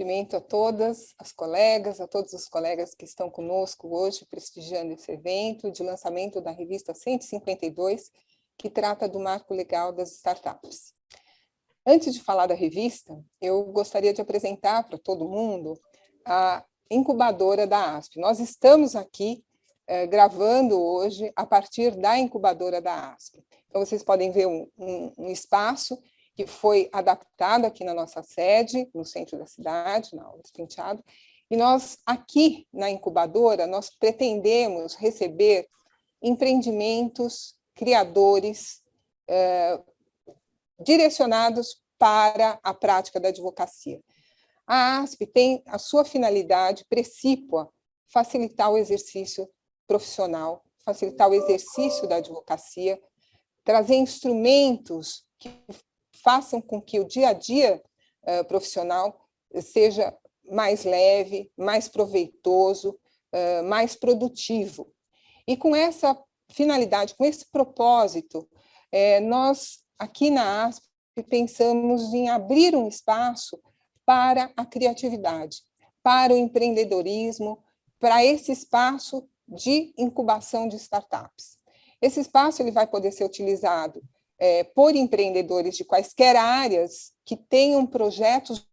cumprimento a todas as colegas, a todos os colegas que estão conosco hoje, prestigiando esse evento de lançamento da revista 152, que trata do marco legal das startups. Antes de falar da revista, eu gostaria de apresentar para todo mundo a incubadora da ASP. Nós estamos aqui gravando hoje a partir da incubadora da ASP. Então, vocês podem ver um espaço que foi adaptado aqui na nossa sede, no centro da cidade, na Álvares Penteado, e nós, aqui na incubadora, nós pretendemos receber empreendimentos, criadores, direcionados para a prática da advocacia. A ASP tem a sua finalidade precípua, facilitar o exercício profissional, facilitar o exercício da advocacia, trazer instrumentos que façam com que o dia a dia profissional seja mais leve, mais proveitoso, mais produtivo. E com essa finalidade, com esse propósito, nós, aqui na ASP, pensamos em abrir um espaço para a criatividade, para o empreendedorismo, para esse espaço de incubação de startups. Esse espaço ele vai poder ser utilizado por empreendedores de quaisquer áreas que tenham projetos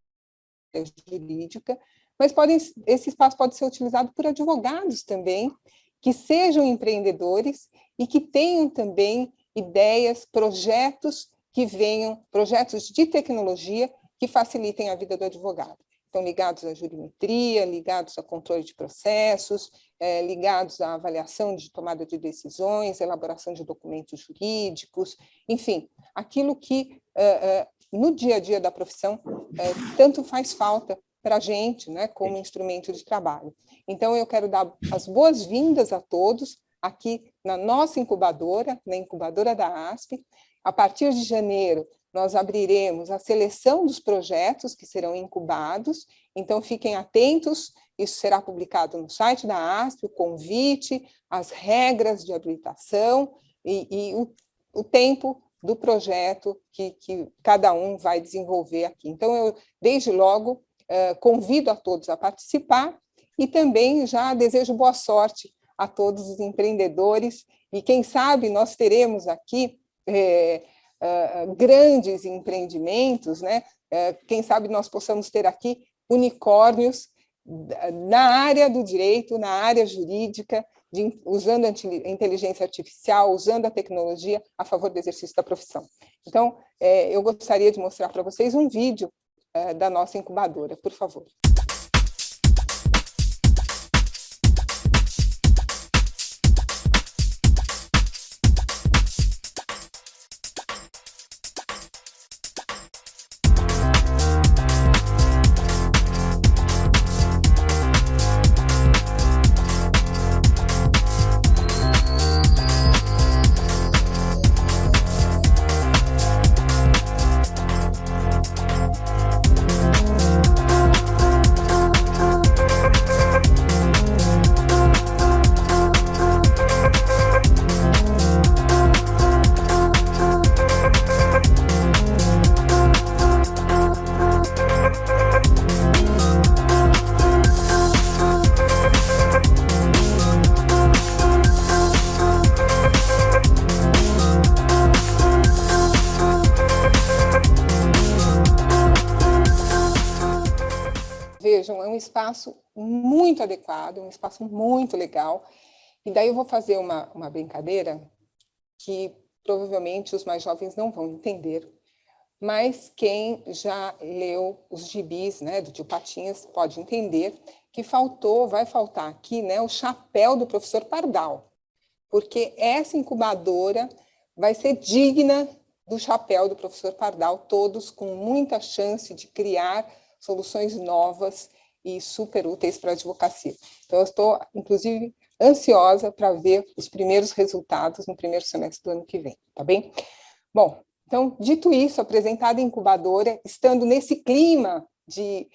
jurídica, mas esse espaço pode ser utilizado por advogados também, que sejam empreendedores e que tenham também ideias, projetos que venham, projetos de tecnologia que facilitem a vida do advogado. Então, ligados à jurimetria, ligados a controle de processos, ligados à avaliação de tomada de decisões, elaboração de documentos jurídicos, enfim, aquilo que, no dia a dia da profissão, tanto faz falta para a gente, né, como instrumento de trabalho. Então, eu quero dar as boas-vindas a todos aqui na nossa incubadora, na incubadora da ASP. A partir de janeiro, nós abriremos a seleção dos projetos que serão incubados, então fiquem atentos, isso será publicado no site da ASP, o convite, as regras de habilitação e o tempo do projeto que cada um vai desenvolver aqui. Então, eu, desde logo, convido a todos a participar e também já desejo boa sorte a todos os empreendedores e, quem sabe, nós teremos aqui grandes empreendimentos, né? Quem sabe nós possamos ter aqui unicórnios na área do direito, na área jurídica, usando a inteligência artificial, usando a tecnologia a favor do exercício da profissão. Então, eu gostaria de mostrar para vocês um vídeo da nossa incubadora, por favor. Vejam, é um espaço muito adequado, um espaço muito legal. E daí eu vou fazer uma brincadeira que provavelmente os mais jovens não vão entender, mas quem já leu os gibis, né, do Tio Patinhas pode entender que vai faltar aqui, né, o chapéu do professor Pardal, porque essa incubadora vai ser digna do chapéu do professor Pardal, todos com muita chance de criar soluções novas e super úteis para a advocacia. Então, eu estou, inclusive, ansiosa para ver os primeiros resultados no primeiro semestre do ano que vem, tá bem? Bom, então, dito isso, apresentada a incubadora, estando nesse clima de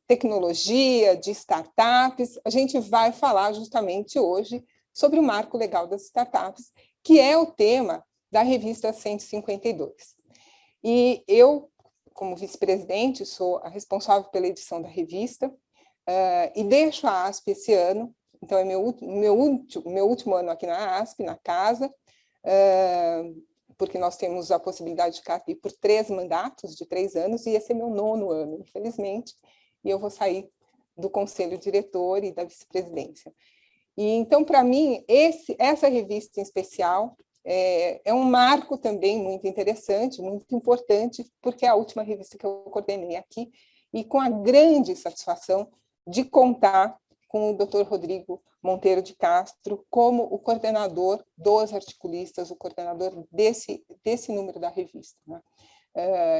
tecnologia, de startups, a gente vai falar justamente hoje sobre o marco legal das startups, que é o tema da revista 152. E eu como vice-presidente, sou a responsável pela edição da revista, e deixo a ASP esse ano, então é meu último ano aqui na ASP, na casa, porque nós temos a possibilidade de ficar aqui por 3 mandatos de 3 anos, e esse é meu 9º ano, infelizmente, e eu vou sair do conselho diretor e da vice-presidência. E então, para mim, essa revista em especial é um marco também muito interessante, muito importante, porque é a última revista que eu coordenei aqui, e com a grande satisfação de contar com o Dr. Rodrigo Monteiro de Castro como o coordenador dos articulistas, o coordenador desse número da revista, né?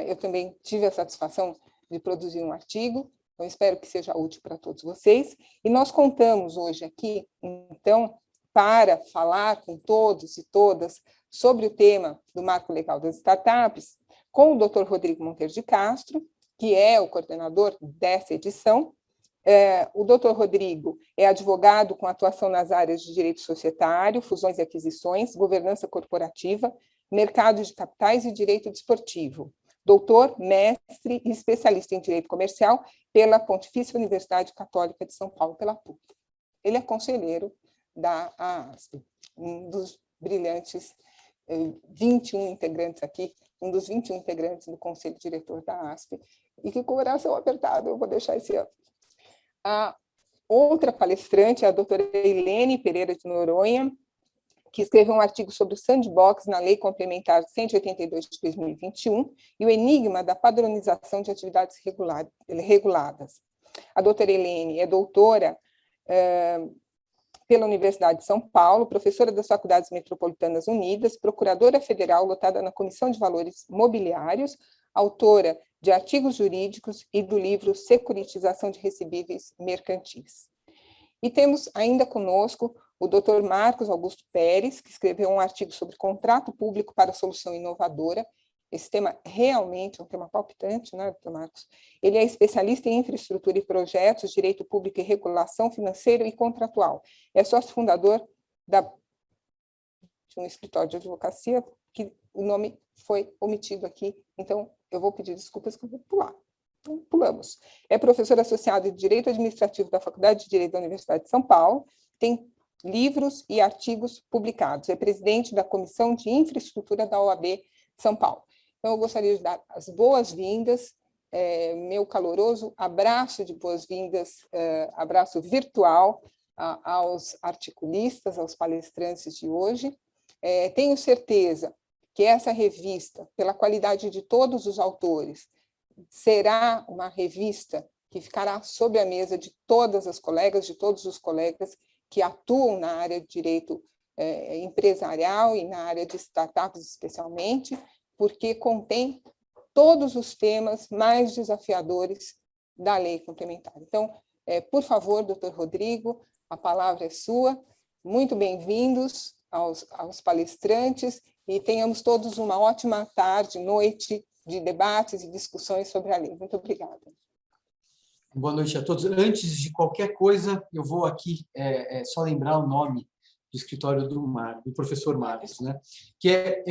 Eu também tive a satisfação de produzir um artigo, então espero que seja útil para todos vocês, e nós contamos hoje aqui, então, para falar com todos e todas sobre o tema do Marco Legal das Startups, com o Dr. Rodrigo Monteiro de Castro, que é o coordenador dessa edição. O Dr. Rodrigo é advogado com atuação nas áreas de direito societário, fusões e aquisições, governança corporativa, mercado de capitais e direito desportivo. Doutor, mestre e especialista em direito comercial pela Pontifícia Universidade Católica de São Paulo, pela PUC. Ele é conselheiro da ASP, um dos brilhantes 21 integrantes aqui, um dos 21 integrantes do conselho diretor da ASP, e que com o coração apertado eu vou deixar esse ano. A outra palestrante é a doutora Helene Pereira de Noronha, que escreveu um artigo sobre o sandbox na Lei Complementar 182 de 2021 e o enigma da padronização de atividades reguladas. A doutora Helene é doutora pela Universidade de São Paulo, professora das Faculdades Metropolitanas Unidas, procuradora federal lotada na Comissão de Valores Mobiliários, autora de artigos jurídicos e do livro Securitização de Recebíveis Mercantis. E temos ainda conosco o Dr. Marcos Augusto Pérez, que escreveu um artigo sobre contrato público para solução inovadora. Esse tema realmente é um tema palpitante, né, Dr. Marcos? Ele é especialista em infraestrutura e projetos, direito público e regulação financeira e contratual. É sócio fundador de um escritório de advocacia, que o nome foi omitido aqui, então eu vou pedir desculpas que eu vou pular. Então, pulamos. É professor associado de Direito Administrativo da Faculdade de Direito da Universidade de São Paulo, tem livros e artigos publicados, é presidente da Comissão de Infraestrutura da OAB São Paulo. Então, eu gostaria de dar as boas-vindas, meu caloroso abraço de boas-vindas, abraço virtual aos articulistas, aos palestrantes de hoje. Tenho certeza que essa revista, pela qualidade de todos os autores, será uma revista que ficará sob a mesa de todas as colegas, de todos os colegas que atuam na área de direito empresarial e na área de startups especialmente, porque contém todos os temas mais desafiadores da lei complementar. Então, por favor, doutor Rodrigo, a palavra é sua. Muito bem-vindos aos palestrantes e tenhamos todos uma ótima tarde, noite de debates e discussões sobre a lei. Muito obrigada. Boa noite a todos. Antes de qualquer coisa, eu vou aqui só lembrar o nome do escritório do professor Marcos, né? Que é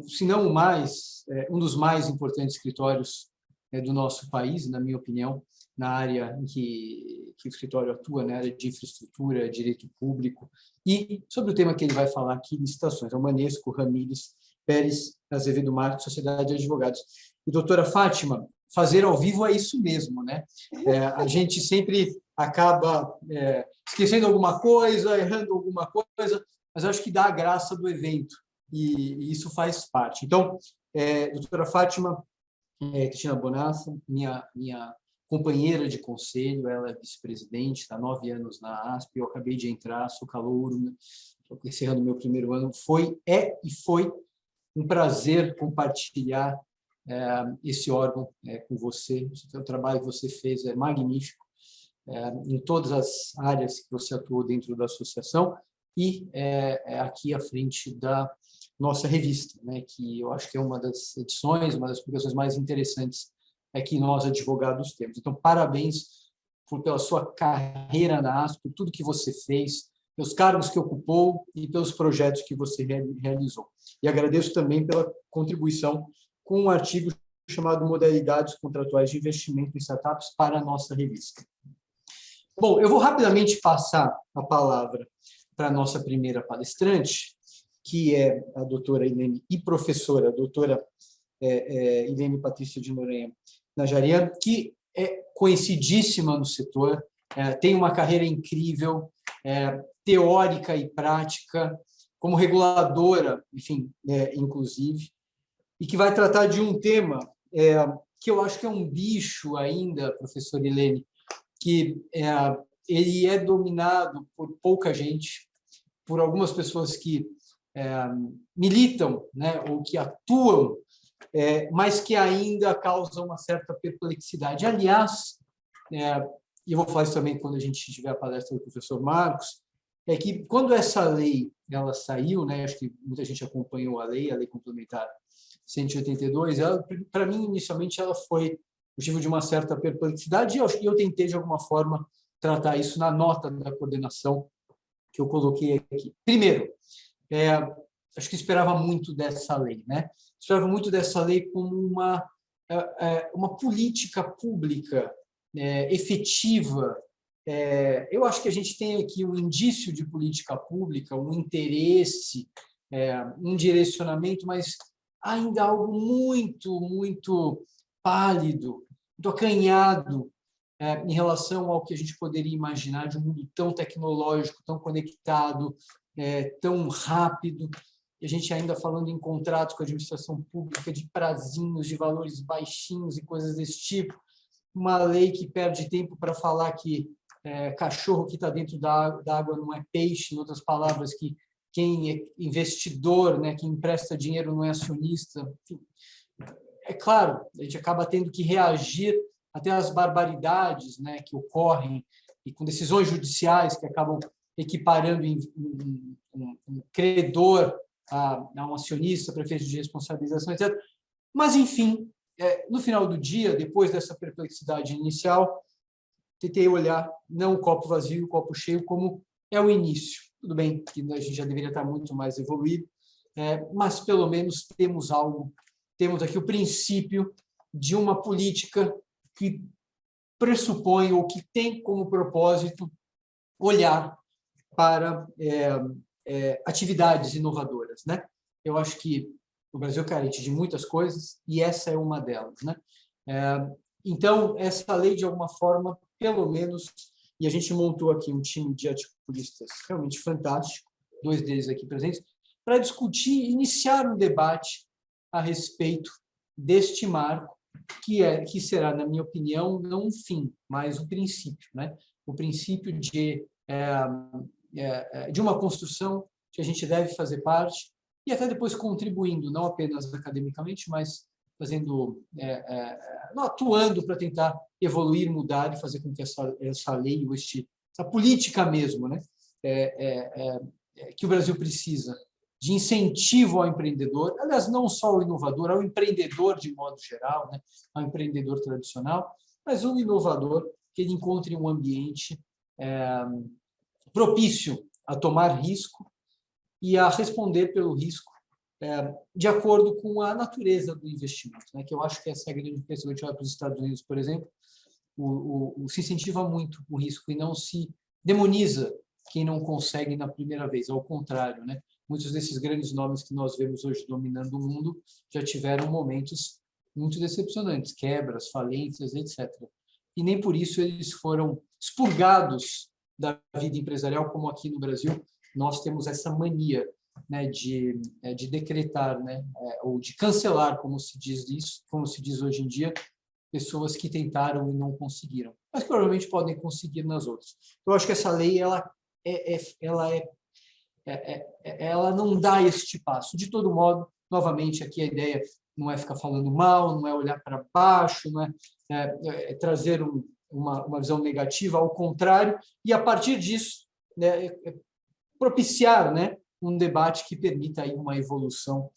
se não o mais, um dos mais importantes escritórios do nosso país, na minha opinião, na área em que o escritório atua, na área de infraestrutura, direito público, e sobre o tema que ele vai falar aqui, licitações, é o Manesco Ramírez Pérez Azevedo Marques, Sociedade de Advogados. E, doutora Fátima, fazer ao vivo é isso mesmo, né? A gente sempre acaba esquecendo alguma coisa, errando alguma coisa, mas acho que dá a graça do evento, e isso faz parte. Então, doutora Fátima Cristina Bonassa, minha companheira de conselho, ela é vice-presidente, está há 9 anos na ASP, eu acabei de entrar, sou calouro, estou encerrando meu primeiro ano. Foi um prazer compartilhar esse órgão com você. O trabalho que você fez é magnífico, em todas as áreas que você atuou dentro da associação, e aqui à frente da nossa revista, né, que eu acho que é uma das edições, uma das publicações mais interessantes que nós, advogados, temos. Então, parabéns pela sua carreira na ASP, por tudo que você fez, pelos cargos que ocupou e pelos projetos que você realizou. E agradeço também pela contribuição com um artigo chamado Modalidades Contratuais de Investimento em Startups para a nossa revista. Bom, eu vou rapidamente passar a palavra para a nossa primeira palestrante, que é a doutora Ilene e professora, a doutora Ilene Patrícia de Noronha Najarian, que é conhecidíssima no setor, tem uma carreira incrível, teórica e prática, como reguladora, enfim, inclusive, e que vai tratar de um tema que eu acho que é um bicho ainda, professora Ilene, que ele é dominado por pouca gente, por algumas pessoas que militam, né, ou que atuam, mas que ainda causam uma certa perplexidade. Aliás, e eu vou falar isso também quando a gente tiver a palestra do professor Marcos, é que quando essa lei ela saiu, né, acho que muita gente acompanhou a lei complementar 182, para mim, inicialmente, ela foi motivo de uma certa perplexidade e eu tentei, de alguma forma, tratar isso na nota da coordenação que eu coloquei aqui. Primeiro, acho que esperava muito dessa lei, né? Esperava muito dessa lei como uma política pública efetiva. Eu acho que a gente tem aqui um indício de política pública, um interesse, um direcionamento, mas ainda algo muito, muito pálido, muito acanhado em relação ao que a gente poderia imaginar de um mundo tão tecnológico, tão conectado, tão rápido. E a gente ainda falando em contratos com a administração pública, de prazinhos, de valores baixinhos e coisas desse tipo. Uma lei que perde tempo para falar que cachorro que está dentro da água não é peixe, em outras palavras, que quem é investidor, né, quem empresta dinheiro não é acionista. Enfim, é claro, a gente acaba tendo que reagir até às barbaridades, né, que ocorrem e com decisões judiciais que acabam equiparando um credor a um acionista para efeitos de responsabilização, etc. Mas, enfim, no final do dia, depois dessa perplexidade inicial, tentei olhar não o copo vazio, o copo cheio, como é o início. Tudo bem que a gente já deveria estar muito mais evoluído, mas pelo menos temos algo, temos aqui o princípio de uma política que pressupõe ou que tem como propósito olhar para atividades inovadoras, né? Eu acho que o Brasil é carente de muitas coisas e essa é uma delas, né? Então, essa lei, de alguma forma, pelo menos, e a gente montou aqui um time de articulistas realmente fantástico, 2 deles aqui presentes, para discutir, iniciar um debate a respeito deste marco, que será, na minha opinião, não um fim, mas o princípio, né? O princípio de uma construção que a gente deve fazer parte e até depois contribuindo, não apenas academicamente, mas fazendo, atuando para tentar evoluir, mudar e fazer com que essa lei, ou essa política mesmo, né, que o Brasil precisa de incentivo ao empreendedor, aliás, não só ao inovador, ao empreendedor de modo geral, né, ao empreendedor tradicional, mas um inovador que ele encontre um ambiente propício a tomar risco e a responder pelo risco de acordo com a natureza do investimento, né? Que eu acho que essa é a grande questão. A gente vai para os Estados Unidos, por exemplo, se incentiva muito o risco e não se demoniza quem não consegue na primeira vez, ao contrário, né? Muitos desses grandes nomes que nós vemos hoje dominando o mundo já tiveram momentos muito decepcionantes, quebras, falências, etc. E nem por isso eles foram expurgados da vida empresarial, como aqui no Brasil nós temos essa mania, né, de decretar, né, ou de cancelar, como se diz hoje em dia, pessoas que tentaram e não conseguiram, mas que provavelmente podem conseguir nas outras. Eu acho que essa lei ela não dá este passo. De todo modo, novamente, aqui a ideia não é ficar falando mal, não é olhar para baixo, não é trazer uma visão negativa, ao contrário, e a partir disso, né, propiciar, né, um debate que permita aí uma evolução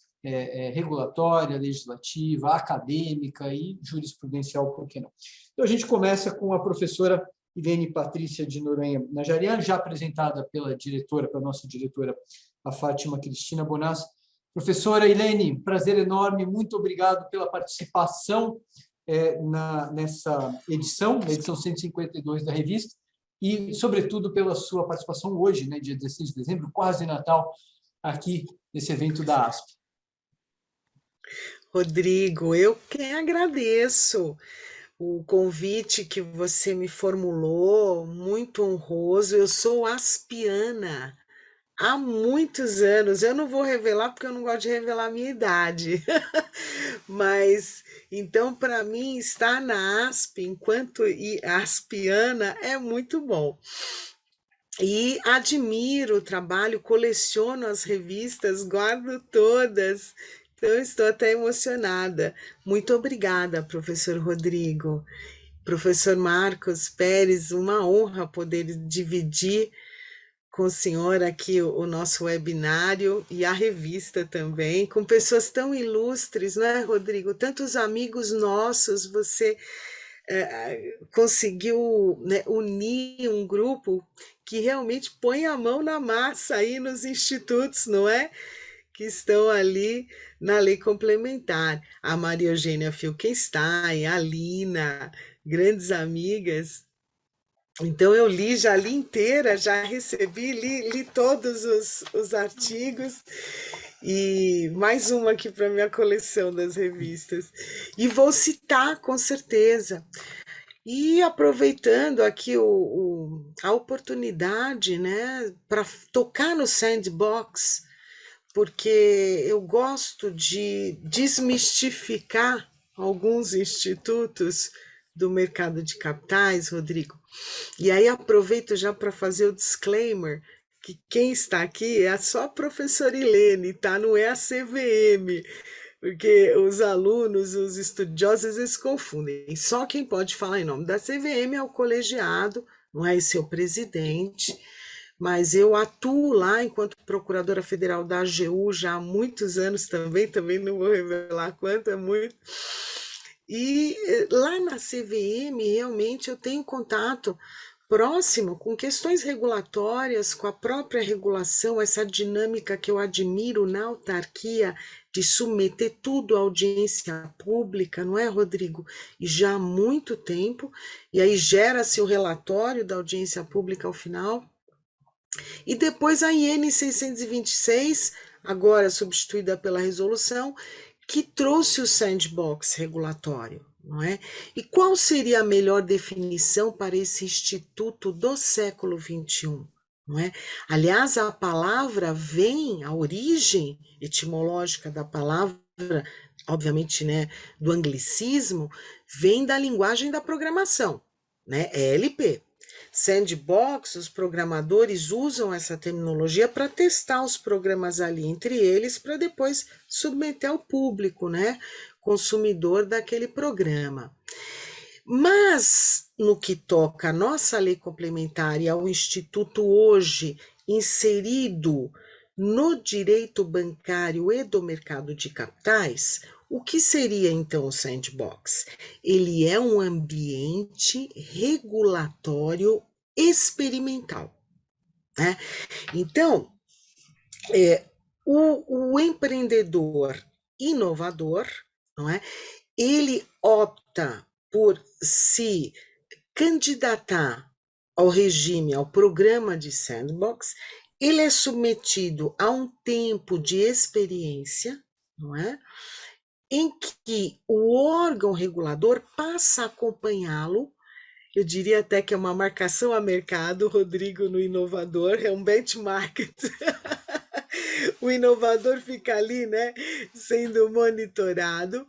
regulatória, legislativa, acadêmica e jurisprudencial, por que não? Então, a gente começa com a professora Ilene Patrícia de Noronha Najarian, já apresentada pela nossa diretora, a Fátima Cristina Bonassa, Professora Ilene, prazer enorme, muito obrigado pela participação nessa edição, na edição 152 da revista, e, sobretudo, pela sua participação hoje, né, dia 16 de dezembro, quase Natal, aqui nesse evento da ASP. Rodrigo, eu que agradeço o convite que você me formulou, muito honroso. Eu sou aspiana há muitos anos. Eu não vou revelar porque eu não gosto de revelar a minha idade. Mas então, para mim, estar na ASP enquanto aspiana é muito bom. E admiro o trabalho, coleciono as revistas, guardo todas. Então, estou até emocionada. Muito obrigada, professor Rodrigo. Professor Marcos Pérez, uma honra poder dividir com o senhor aqui o nosso webinário e a revista também, com pessoas tão ilustres, não é, Rodrigo? Tantos amigos nossos, você conseguiu, né, unir um grupo que realmente põe a mão na massa aí nos institutos, não é? Que estão ali na lei complementar. A Maria Eugênia Filkenstein, a Lina, grandes amigas. Então eu já li inteira, já recebi, li todos os artigos e mais uma aqui para minha coleção das revistas. E vou citar com certeza. E aproveitando aqui a oportunidade, né, para tocar no sandbox, porque eu gosto de desmistificar alguns institutos do mercado de capitais, Rodrigo. E aí aproveito já para fazer o disclaimer que quem está aqui é só a professora Ilene, tá? Não é a CVM, porque os alunos, os estudiosos, eles confundem. Só quem pode falar em nome da CVM é o colegiado, não é esse o presidente, mas eu atuo lá enquanto procuradora federal da AGU já há muitos anos também não vou revelar quanto, é muito. E lá na CVM, realmente, eu tenho contato próximo com questões regulatórias, com a própria regulação, essa dinâmica que eu admiro na autarquia de submeter tudo à audiência pública, não é, Rodrigo? E já há muito tempo, e aí gera-se o relatório da audiência pública ao final. E depois a IN 626, agora substituída pela resolução, que trouxe o sandbox regulatório, não é? E qual seria a melhor definição para esse instituto do século XXI? Não é? Aliás, a palavra vem, a origem etimológica da palavra, obviamente, né, do anglicismo, vem da linguagem da programação, né? ELP. Sandbox, os programadores usam essa terminologia para testar os programas ali entre eles, para depois submeter ao público, né, consumidor daquele programa. Mas, no que toca à nossa lei complementar e ao Instituto hoje inserido no direito bancário e do mercado de capitais, o que seria então o sandbox? Ele é um ambiente regulatório experimental, né? Então, o empreendedor inovador, não é? Ele opta por se candidatar ao regime, ao programa de sandbox, ele é submetido a um tempo de experiência, não é? Em que o órgão regulador passa a acompanhá-lo. Eu diria até que é uma marcação a mercado, Rodrigo, no inovador, é um benchmark. O inovador fica ali, né, sendo monitorado,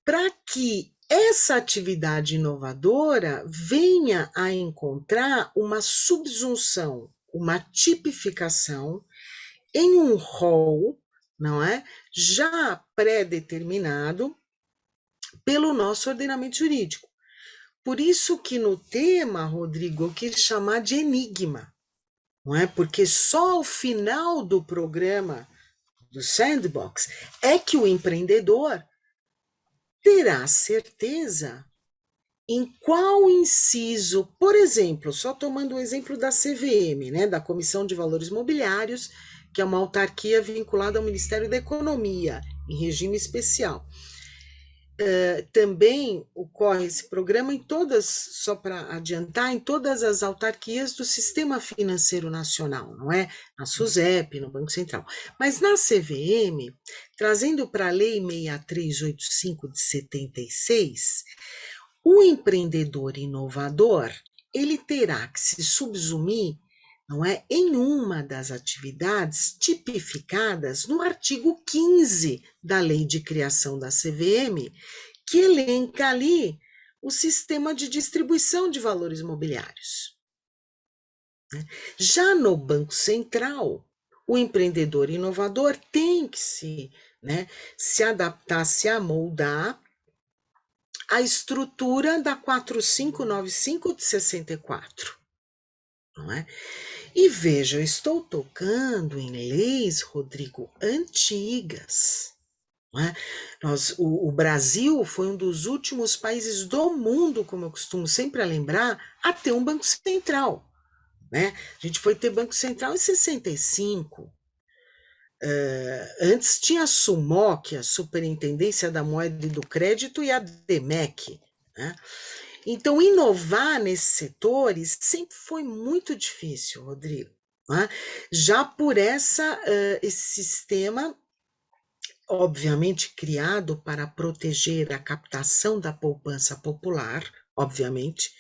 para que essa atividade inovadora venha a encontrar uma subsunção, uma tipificação em um rol, não é? Já pré-determinado pelo nosso ordenamento jurídico. Por isso que no tema, Rodrigo, eu quis chamar de enigma, não é? Porque só ao final do programa do Sandbox é que o empreendedor terá certeza em qual inciso, por exemplo, só tomando o exemplo da CVM, né, da Comissão de Valores Mobiliários, que é uma autarquia vinculada ao Ministério da Economia, em regime especial. Também ocorre esse programa em todas, só para adiantar, em todas as autarquias do Sistema Financeiro Nacional, não é? Na SUSEP, no Banco Central. Mas na CVM, trazendo para a Lei 6385 de 76, o empreendedor inovador, ele terá que se subsumir, não é, em uma das atividades tipificadas no artigo 15 da Lei de Criação da CVM, que elenca ali o sistema de distribuição de valores mobiliários. Já no Banco Central, o empreendedor inovador tem que se adaptar, se amoldar à estrutura da 4595 de 64. Não é? E veja, eu estou tocando em leis, Rodrigo, antigas. Não é? O Brasil foi um dos últimos países do mundo, como eu costumo sempre lembrar, a ter um Banco Central. Né? A gente foi ter Banco Central em 65. Antes tinha a SUMOC, a Superintendência da Moeda e do Crédito, e a DEMEC. Né? Então, inovar nesses setores sempre foi muito difícil, Rodrigo. Né? Já por esse sistema, obviamente criado para proteger a captação da poupança popular, obviamente,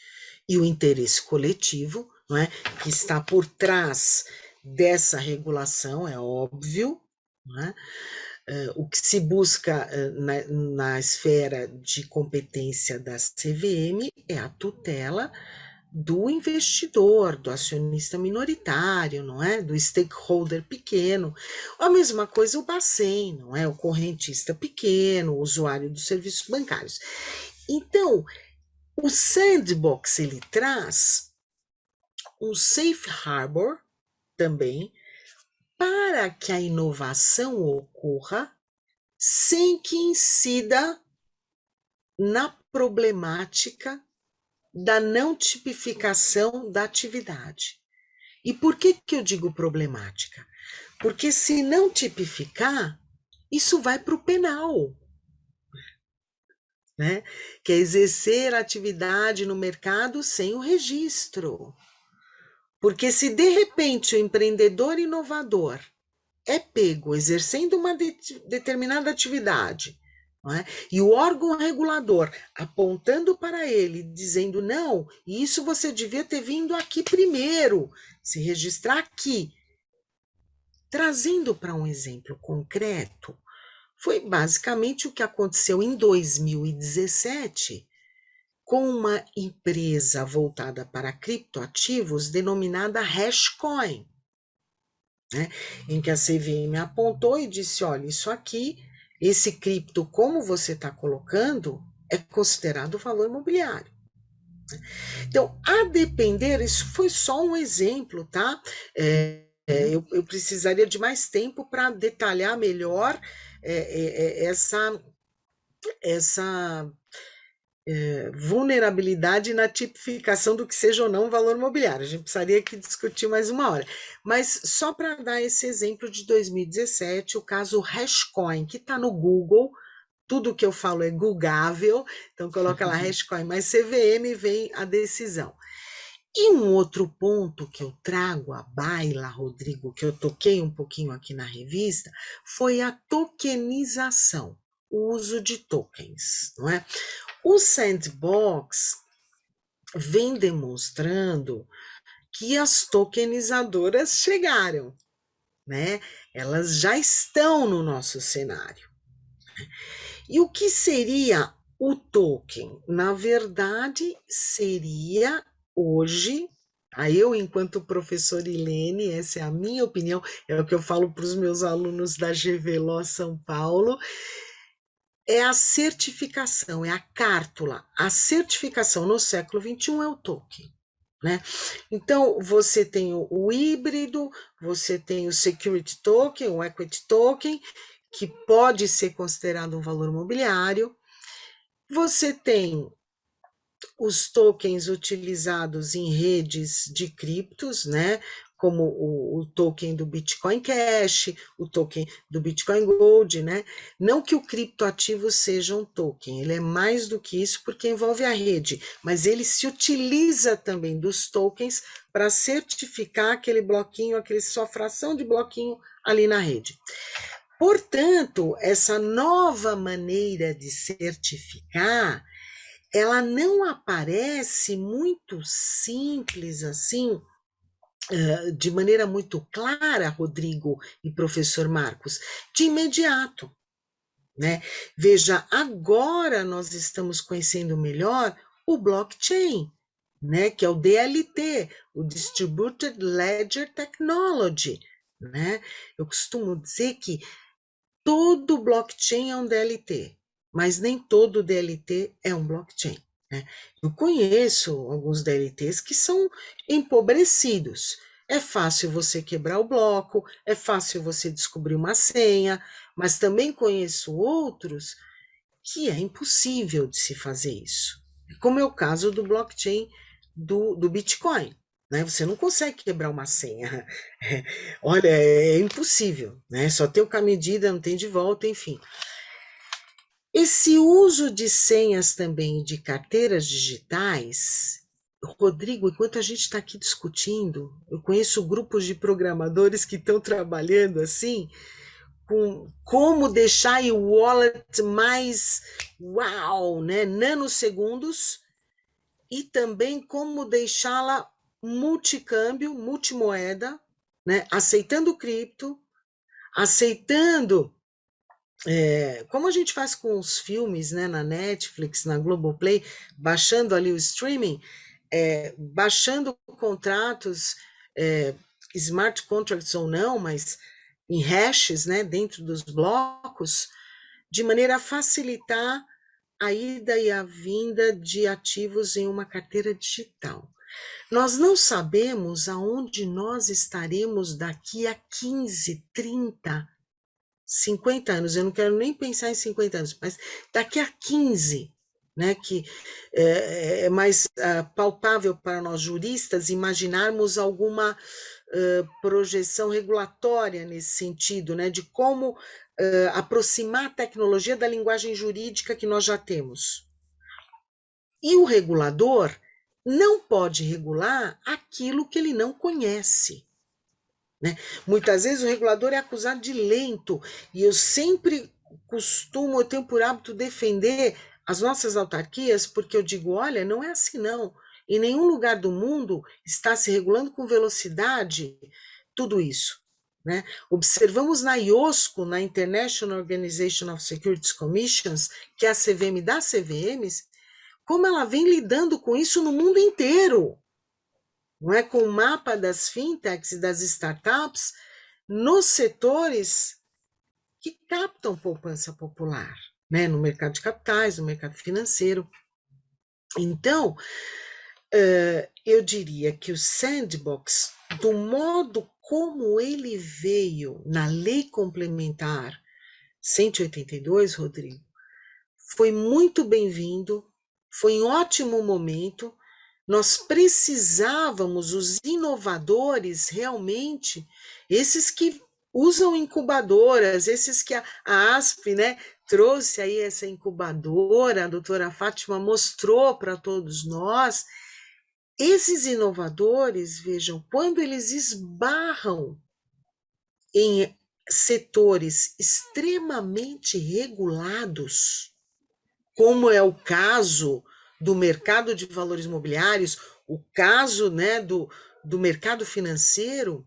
e o interesse coletivo, não é? Que está por trás dessa regulação, é óbvio, não é? O que se busca na esfera de competência da CVM é a tutela do investidor, do acionista minoritário, não é? Do stakeholder pequeno. A mesma coisa o Bacen, não é? O correntista pequeno, o usuário dos serviços bancários. Então, o sandbox ele traz um safe harbor também para que a inovação ocorra sem que incida na problemática da não tipificação da atividade. E por que eu digo problemática? Porque se não tipificar, isso vai para o penal. Né? Que é exercer atividade no mercado sem o registro. Porque se de repente o empreendedor inovador é pego exercendo uma determinada atividade, não é? E o órgão regulador apontando para ele, dizendo, não, isso você devia ter vindo aqui primeiro, se registrar aqui. Trazendo para um exemplo concreto, foi basicamente o que aconteceu em 2017 com uma empresa voltada para criptoativos denominada Hashcoin, né? Em que a CVM apontou e disse, olha, isso aqui, esse cripto, como você está colocando, é considerado valor imobiliário. Então, a depender, isso foi só um exemplo, tá? Eu precisaria de mais tempo para detalhar melhor essa vulnerabilidade na tipificação do que seja ou não valor imobiliário. A gente precisaria que discutir mais uma hora. Mas só para dar esse exemplo de 2017, o caso Hashcoin, que está no Google, tudo que eu falo é googável, então coloca lá Hashcoin, mas CVM vem a decisão. E um outro ponto que eu trago à baila, Rodrigo, que eu toquei um pouquinho aqui na revista, foi a tokenização, o uso de tokens, não é? O sandbox vem demonstrando que as tokenizadoras chegaram, né? Elas já estão no nosso cenário. E o que seria o token? Na verdade, seria hoje, eu, enquanto professora Ilene, essa é a minha opinião, é o que eu falo para os meus alunos da GVLO São Paulo, é a certificação, é a cártula. A certificação no século XXI é o token. Né? Então, você tem o híbrido, você tem o security token, o equity token, que pode ser considerado um valor imobiliário. Você tem os tokens utilizados em redes de criptos, né? Como o token do Bitcoin Cash, o token do Bitcoin Gold, né? Não que o criptoativo seja um token, ele é mais do que isso porque envolve a rede, mas ele se utiliza também dos tokens para certificar aquele bloquinho, aquele sua fração de bloquinho ali na rede. Portanto, essa nova maneira de certificar, ela não aparece muito simples assim, de maneira muito clara, Rodrigo e professor Marcos, de imediato, né? Veja, agora nós estamos conhecendo melhor o blockchain, né? Que é o DLT, o Distributed Ledger Technology, né? Eu costumo dizer que todo blockchain é um DLT, mas nem todo DLT é um blockchain, né? Eu conheço alguns DLTs que são empobrecidos. É fácil você quebrar o bloco, é fácil você descobrir uma senha, mas também conheço outros que é impossível de se fazer isso. Como é o caso do blockchain do Bitcoin, né? Você não consegue quebrar uma senha. Olha, é impossível, né? Só tem o com a medida, não tem de volta, enfim. Esse uso de senhas também de carteiras digitais, Rodrigo, enquanto a gente está aqui discutindo, eu conheço grupos de programadores que estão trabalhando assim, com como deixar o wallet mais uau, né? Nanosegundos, e também como deixá-la multicâmbio, multimoeda, né? Aceitando cripto, aceitando, como a gente faz com os filmes, né? Na Netflix, na Globoplay, baixando ali o streaming, baixando contratos, smart contracts ou não, mas em hashes, né? Dentro dos blocos, de maneira a facilitar a ida e a vinda de ativos em uma carteira digital. Nós não sabemos aonde nós estaremos daqui a 15, 30, 50 anos. Eu não quero nem pensar em 50 anos, mas daqui a 15, né, que é mais palpável para nós juristas imaginarmos alguma projeção regulatória nesse sentido, né, de como aproximar a tecnologia da linguagem jurídica que nós já temos. E o regulador não pode regular aquilo que ele não conhece, né? Muitas vezes o regulador é acusado de lento, e eu sempre eu tenho por hábito defender as nossas autarquias, porque eu digo, olha, não é assim não. Em nenhum lugar do mundo está se regulando com velocidade tudo isso, né? Observamos na IOSCO, na International Organization of Securities Commissions, que é a CVM das CVMs, como ela vem lidando com isso no mundo inteiro, não é? Com o mapa das fintechs e das startups nos setores que captam poupança popular, né? No mercado de capitais, no mercado financeiro. Então, eu diria que o sandbox, do modo como ele veio na Lei Complementar 182, Rodrigo, foi muito bem-vindo, foi em ótimo momento. Nós precisávamos, os inovadores, realmente, esses que usam incubadoras, esses que a ASP, né, trouxe aí essa incubadora, a doutora Fátima mostrou para todos nós. Esses inovadores, vejam, quando eles esbarram em setores extremamente regulados, como é o caso do mercado de valores imobiliários, o caso, né, do mercado financeiro,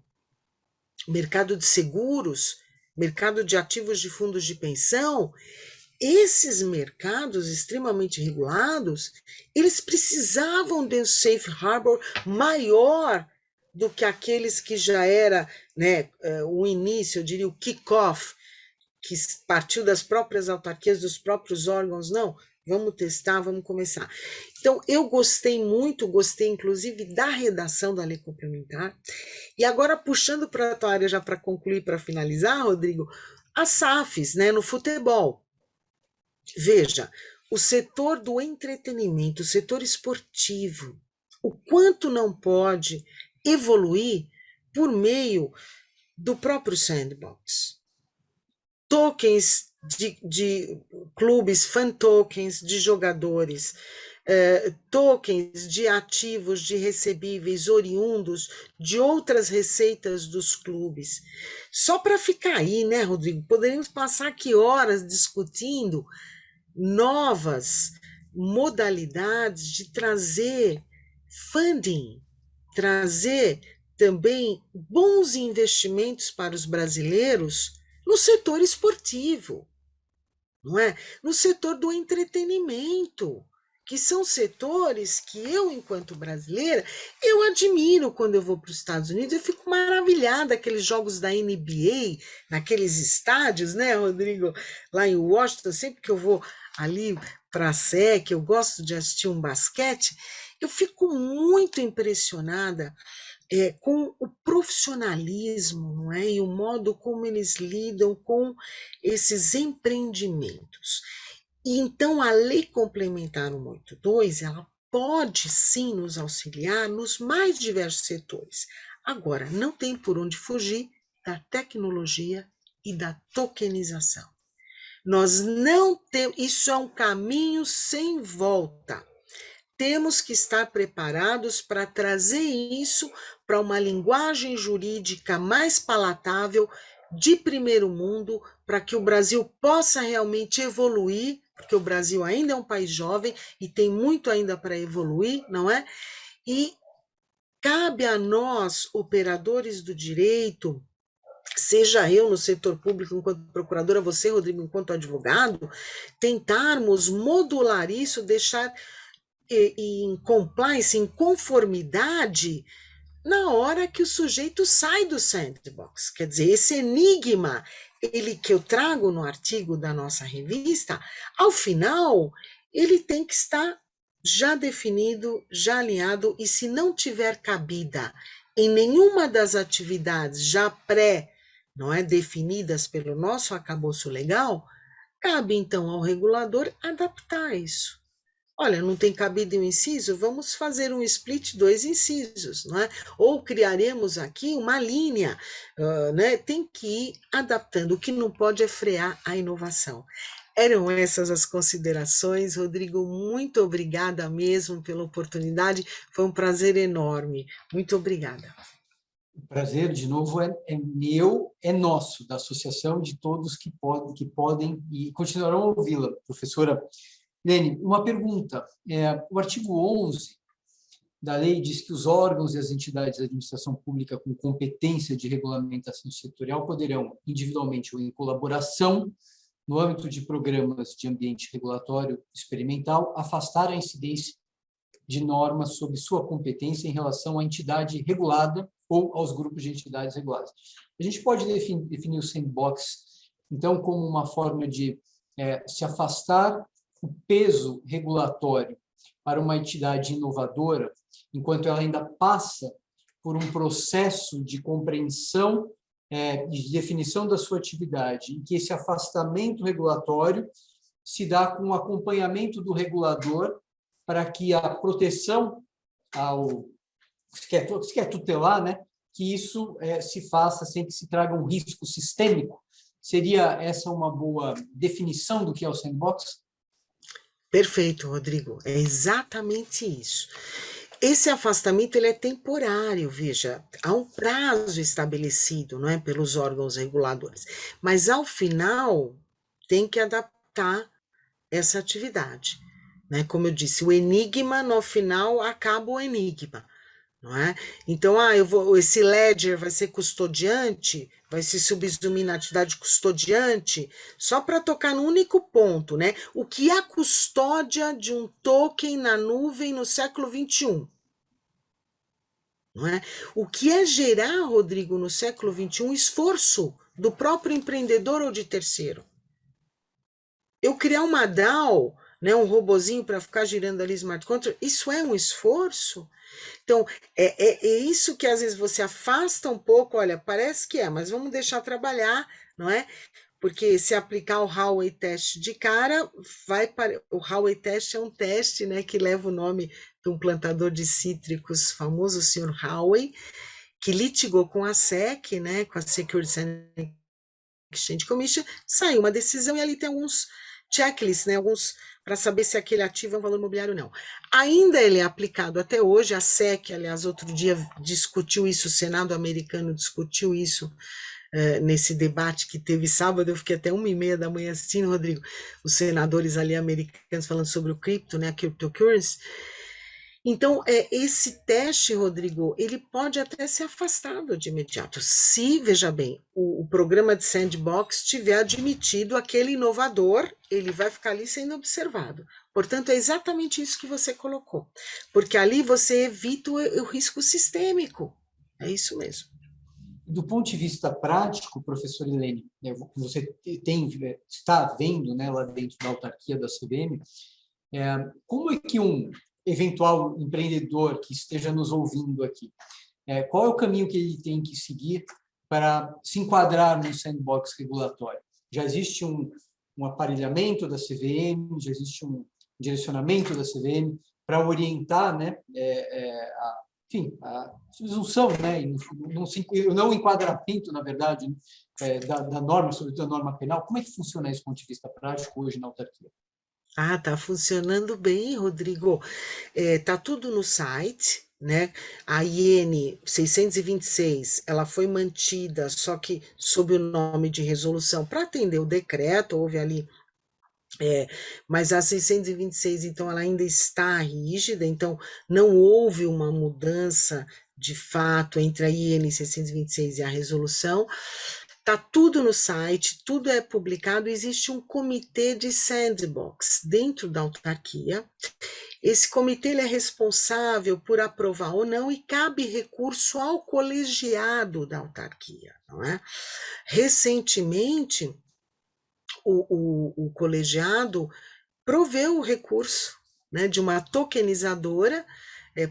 mercado de seguros, mercado de ativos de fundos de pensão, esses mercados extremamente regulados, eles precisavam de um safe harbor maior do que aqueles que já era, né, o início, eu diria o kick-off, que partiu das próprias autarquias, dos próprios órgãos. Não, vamos testar, vamos começar. Então, eu gostei muito, gostei inclusive da redação da lei complementar. E agora, puxando para a tua área, já para concluir, para finalizar, Rodrigo, as SAFs, né, no futebol. Veja, o setor do entretenimento, o setor esportivo, o quanto não pode evoluir por meio do próprio sandbox. Tokens de clubes, fan tokens de jogadores, tokens de ativos, de recebíveis oriundos de outras receitas dos clubes. Só para ficar aí, né, Rodrigo? Poderíamos passar aqui horas discutindo novas modalidades de trazer funding, trazer também bons investimentos para os brasileiros no setor esportivo, não é? No setor do entretenimento, que são setores que eu, enquanto brasileira, eu admiro quando eu vou para os Estados Unidos, eu fico maravilhada aqueles jogos da NBA, naqueles estádios, né, Rodrigo? Lá em Washington, sempre que eu vou ali para a SEC, eu gosto de assistir um basquete, eu fico muito impressionada com o profissionalismo, não é? E o modo como eles lidam com esses empreendimentos. E então a Lei Complementar 182, ela pode sim nos auxiliar nos mais diversos setores. Agora, não tem por onde fugir da tecnologia e da tokenização. Nós não temos, isso é um caminho sem volta. Temos que estar preparados para trazer isso para uma linguagem jurídica mais palatável, de primeiro mundo, para que o Brasil possa realmente evoluir, porque o Brasil ainda é um país jovem e tem muito ainda para evoluir, não é? E cabe a nós, operadores do direito, seja eu no setor público enquanto procuradora, você, Rodrigo, enquanto advogado, tentarmos modular isso, deixar em compliance, em conformidade, na hora que o sujeito sai do sandbox. Quer dizer, esse enigma, ele que eu trago no artigo da nossa revista, ao final, ele tem que estar já definido, já alinhado, e se não tiver cabida em nenhuma das atividades já não é, definidas pelo nosso arcabouço legal, cabe então ao regulador adaptar isso. Olha, não tem cabido um inciso? Vamos fazer um split, 2 incisos, não é? Ou criaremos aqui uma linha, né? Tem que ir adaptando. O que não pode é frear a inovação. Eram essas as considerações, Rodrigo. Muito obrigada mesmo pela oportunidade. Foi um prazer enorme. Muito obrigada. O prazer, de novo, é meu, é nosso, da associação, de todos que podem e continuarão a ouvi-la, professora Lene. Uma pergunta. O artigo 11 da lei diz que os órgãos e as entidades de administração pública com competência de regulamentação setorial poderão, individualmente ou em colaboração, no âmbito de programas de ambiente regulatório experimental, afastar a incidência de normas sob sua competência em relação à entidade regulada ou aos grupos de entidades reguladas. A gente pode definir o sandbox, então, como uma forma de se afastar o peso regulatório para uma entidade inovadora, enquanto ela ainda passa por um processo de compreensão de definição da sua atividade, em que esse afastamento regulatório se dá com o acompanhamento do regulador para que a proteção ao se quer tutelar, né, que isso se faça sem que se traga um risco sistêmico. Seria essa uma boa definição do que é o sandbox? Perfeito, Rodrigo. É exatamente isso. Esse afastamento ele é temporário, veja, há um prazo estabelecido, não é, pelos órgãos reguladores, mas ao final tem que adaptar essa atividade, né? Como eu disse, o enigma no final acaba o enigma, não é? Então, esse ledger vai ser custodiante, vai se subsumir na atividade custodiante, só para tocar no único ponto, né? O que é a custódia de um token na nuvem no século XXI? Não é? O que é gerar, Rodrigo, no século XXI, esforço do próprio empreendedor ou de terceiro? Eu criar uma DAO, né, um robozinho para ficar girando ali smart contract, isso é um esforço? Então, é isso que às vezes você afasta um pouco, olha, parece que mas vamos deixar trabalhar, não é? porque se aplicar o Howey Test de cara, o Howey Test é um teste, né, que leva o nome de um plantador de cítricos famoso, o Sr. Howey, que litigou com a SEC, né, com a Securities and Exchange Commission, saiu uma decisão e ali tem alguns checklists, né, alguns para saber se aquele ativo é um valor imobiliário ou não. Ainda ele é aplicado até hoje, a SEC, aliás, outro dia discutiu isso, o Senado americano discutiu isso, nesse debate que teve sábado, eu fiquei até 1h30 da manhã assistindo, Rodrigo, os senadores ali americanos falando sobre o cripto, né, a cryptocurrency. Então, esse teste, Rodrigo, ele pode até ser afastado de imediato, se, veja bem, o programa de sandbox tiver admitido aquele inovador, ele vai ficar ali sendo observado. Portanto, é exatamente isso que você colocou, porque ali você evita o risco sistêmico, é isso mesmo. Do ponto de vista prático, professor Hilene, você está vendo, né, lá dentro da autarquia da CVM, como é que um eventual empreendedor que esteja nos ouvindo aqui, qual é o caminho que ele tem que seguir para se enquadrar no sandbox regulatório? Já existe um aparelhamento da CVM, já existe um direcionamento da CVM para orientar, né, a presunção, né, não enquadramento, na verdade, da norma, sobretudo da norma penal. Como é que funciona isso do ponto de vista prático hoje na autarquia? Tá funcionando bem, Rodrigo. Tá tudo no site, né? A IN 626, ela foi mantida, só que sob o nome de resolução para atender o decreto, houve ali. Mas a 626, então, ela ainda está rígida, então não houve uma mudança de fato entre a IN 626 e a resolução. Está tudo no site, tudo é publicado, existe um comitê de sandbox dentro da autarquia. Esse comitê ele é responsável por aprovar ou não e cabe recurso ao colegiado da autarquia, não é? Recentemente, o colegiado proveu o recurso, né, de uma tokenizadora,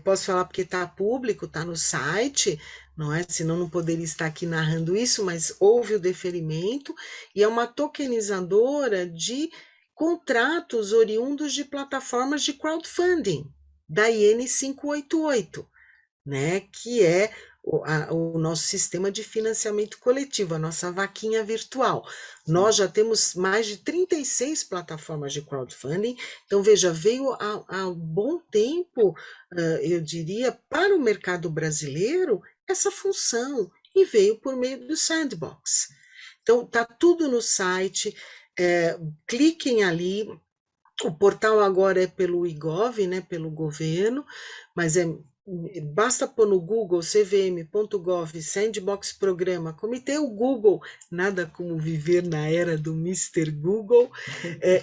posso falar porque está público, está no site, não é? Senão não poderia estar aqui narrando isso, mas houve o deferimento, e é uma tokenizadora de contratos oriundos de plataformas de crowdfunding, da IN 588, né, que é o nosso sistema de financiamento coletivo, a nossa vaquinha virtual. Nós já temos mais de 36 plataformas de crowdfunding, então veja, veio há bom tempo, eu diria, para o mercado brasileiro, essa função, e veio por meio do Sandbox. Então, está tudo no site, cliquem ali. O portal agora é pelo IGOV, né, pelo governo, mas basta pôr no Google cvm.gov Sandbox Programa Comitê, o Google, nada como viver na era do Mr. Google,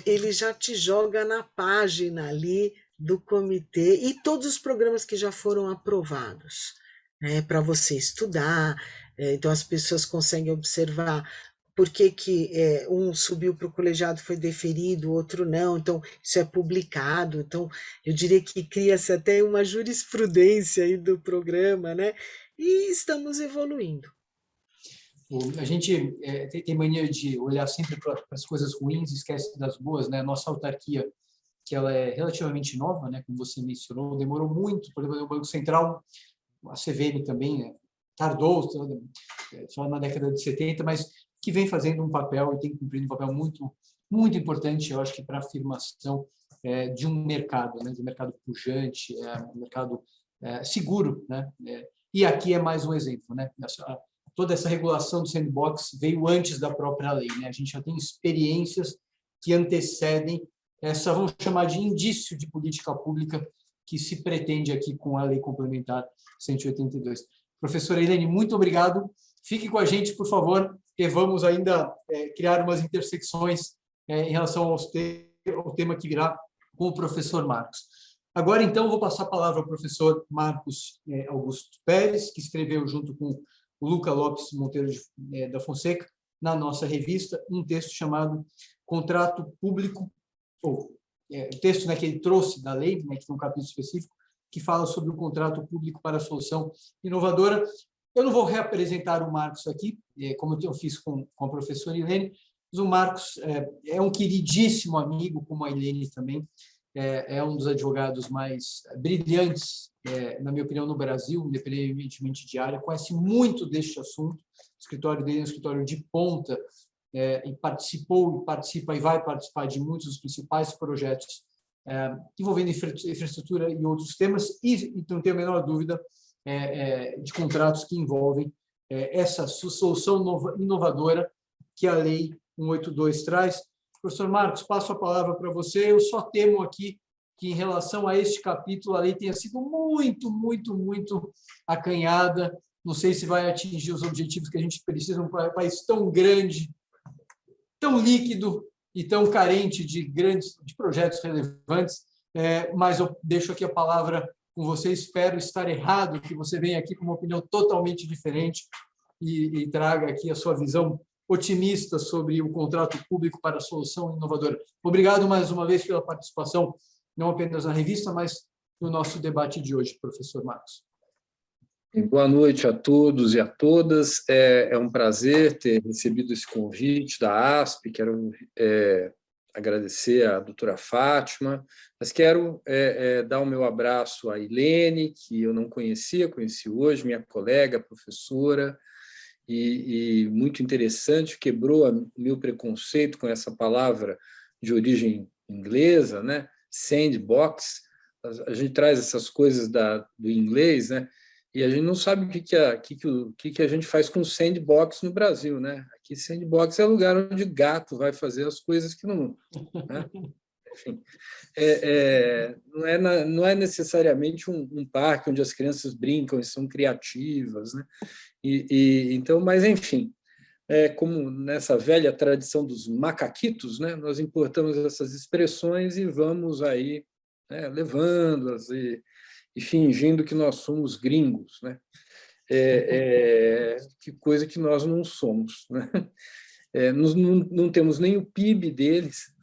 ele já te joga na página ali do comitê e todos os programas que já foram aprovados, né, para você estudar, então as pessoas conseguem observar por que um subiu para o colegiado, foi deferido, o outro não, então isso é publicado, então eu diria que cria-se até uma jurisprudência aí do programa, né? E estamos evoluindo. A gente tem mania de olhar sempre para as coisas ruins e esquece das boas, né? Nossa autarquia, que ela é relativamente nova, né? Como você mencionou, demorou muito, por exemplo, o Banco Central, a CVM também, né? Tardou só na década de 70, mas que vem fazendo um papel e tem cumprido um papel muito, muito importante, eu acho que para a afirmação de um mercado, né? De um mercado pujante, um mercado seguro, né? E aqui é mais um exemplo, né? Toda essa regulação do sandbox veio antes da própria lei, né? A gente já tem experiências que antecedem essa, vamos chamar de indício de política pública que se pretende aqui com a Lei Complementar 182. Professora Hilene, muito obrigado. Fique com a gente, por favor, e vamos ainda criar umas intersecções em relação ao tema que virá com o professor Marcos. Agora, então, vou passar a palavra ao professor Marcos Augusto Pérez, que escreveu junto com o Luca Lopes Monteiro da Fonseca, na nossa revista, um texto chamado Contrato Público, o texto, né, que ele trouxe da lei, né, que tem um capítulo específico, que fala sobre o contrato público para a solução inovadora. Eu não vou reapresentar o Marcos aqui, como eu fiz com a professora Hilene, Mas o Marcos é um queridíssimo amigo, como a Ilene também, é um dos advogados mais brilhantes, na minha opinião, no Brasil, independentemente de área, conhece muito deste assunto. O escritório dele é um escritório de ponta, e participa e vai participar de muitos dos principais projetos envolvendo infraestrutura e outros temas, e não tenho a menor dúvida de contratos que envolvem essa solução inovadora que a Lei 182 traz. Professor Marcos, passo a palavra para você. Eu só temo aqui que, em relação a este capítulo, a lei tenha sido muito, muito, muito acanhada. Não sei se vai atingir os objetivos que a gente precisa num país tão grande, tão líquido e tão carente de projetos relevantes, mas eu deixo aqui a palavra com você. Espero estar errado, que você venha aqui com uma opinião totalmente diferente e traga aqui a sua visão otimista sobre o contrato público para a solução inovadora. Obrigado mais uma vez pela participação, não apenas na revista, mas no nosso debate de hoje, professor Marcos. Boa noite a todos e a todas. É um prazer ter recebido esse convite da ASP. Quero agradecer à doutora Fátima, mas quero dar o meu abraço à Ilene, que eu não conhecia, conheci hoje, minha colega, professora, e muito interessante, quebrou o meu preconceito com essa palavra de origem inglesa, né? Sandbox. A gente traz essas coisas do inglês, né? E a gente não sabe o que a gente faz com sandbox no Brasil, né? Aqui, sandbox é lugar onde gato vai fazer as coisas que não... Né? Enfim, não é necessariamente um parque onde as crianças brincam e são criativas, né? Então, mas, enfim, como nessa velha tradição dos macaquitos, né? Nós importamos essas expressões e vamos aí, né, levando-as e fingindo que nós somos gringos, né? Que coisa que nós não somos, né? Nós não temos nem o PIB deles.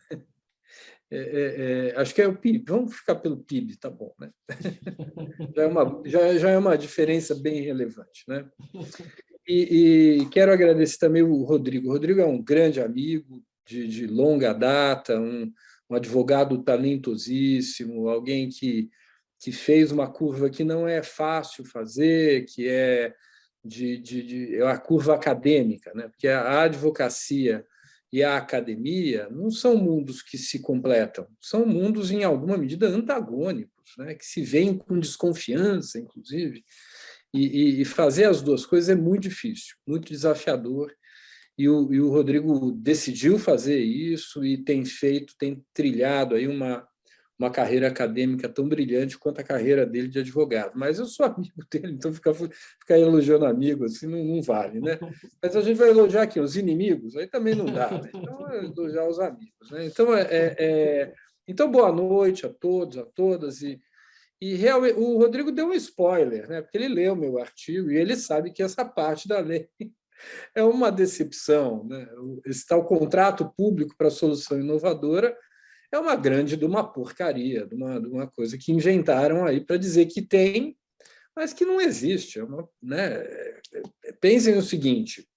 Acho que é o PIB, vamos ficar pelo PIB, tá bom, né? Já é uma diferença bem relevante, né? E quero agradecer também o Rodrigo. O Rodrigo é um grande amigo de longa data, um advogado talentosíssimo, alguém que fez uma curva que não é fácil fazer, que é a curva acadêmica, né? Porque a advocacia e a academia não são mundos que se completam, são mundos, em alguma medida, antagônicos, né? Que se veem com desconfiança, inclusive, e fazer as duas coisas é muito difícil, muito desafiador, e o Rodrigo decidiu fazer isso e tem trilhado aí uma carreira acadêmica tão brilhante quanto a carreira dele de advogado. Mas eu sou amigo dele, então ficar elogiando amigo assim não vale, né? Mas a gente vai elogiar aqui os inimigos, aí também não dá, né? Então, elogiar os amigos, né? Então, boa noite a todos, a todas, e realmente o Rodrigo deu um spoiler, né? Porque ele leu meu artigo e ele sabe que essa parte da lei é uma decepção, né? Esse tal contrato público para solução inovadora é uma grande de uma porcaria, de uma coisa que inventaram aí para dizer que tem, mas que não existe. Né? Pensem o seguinte,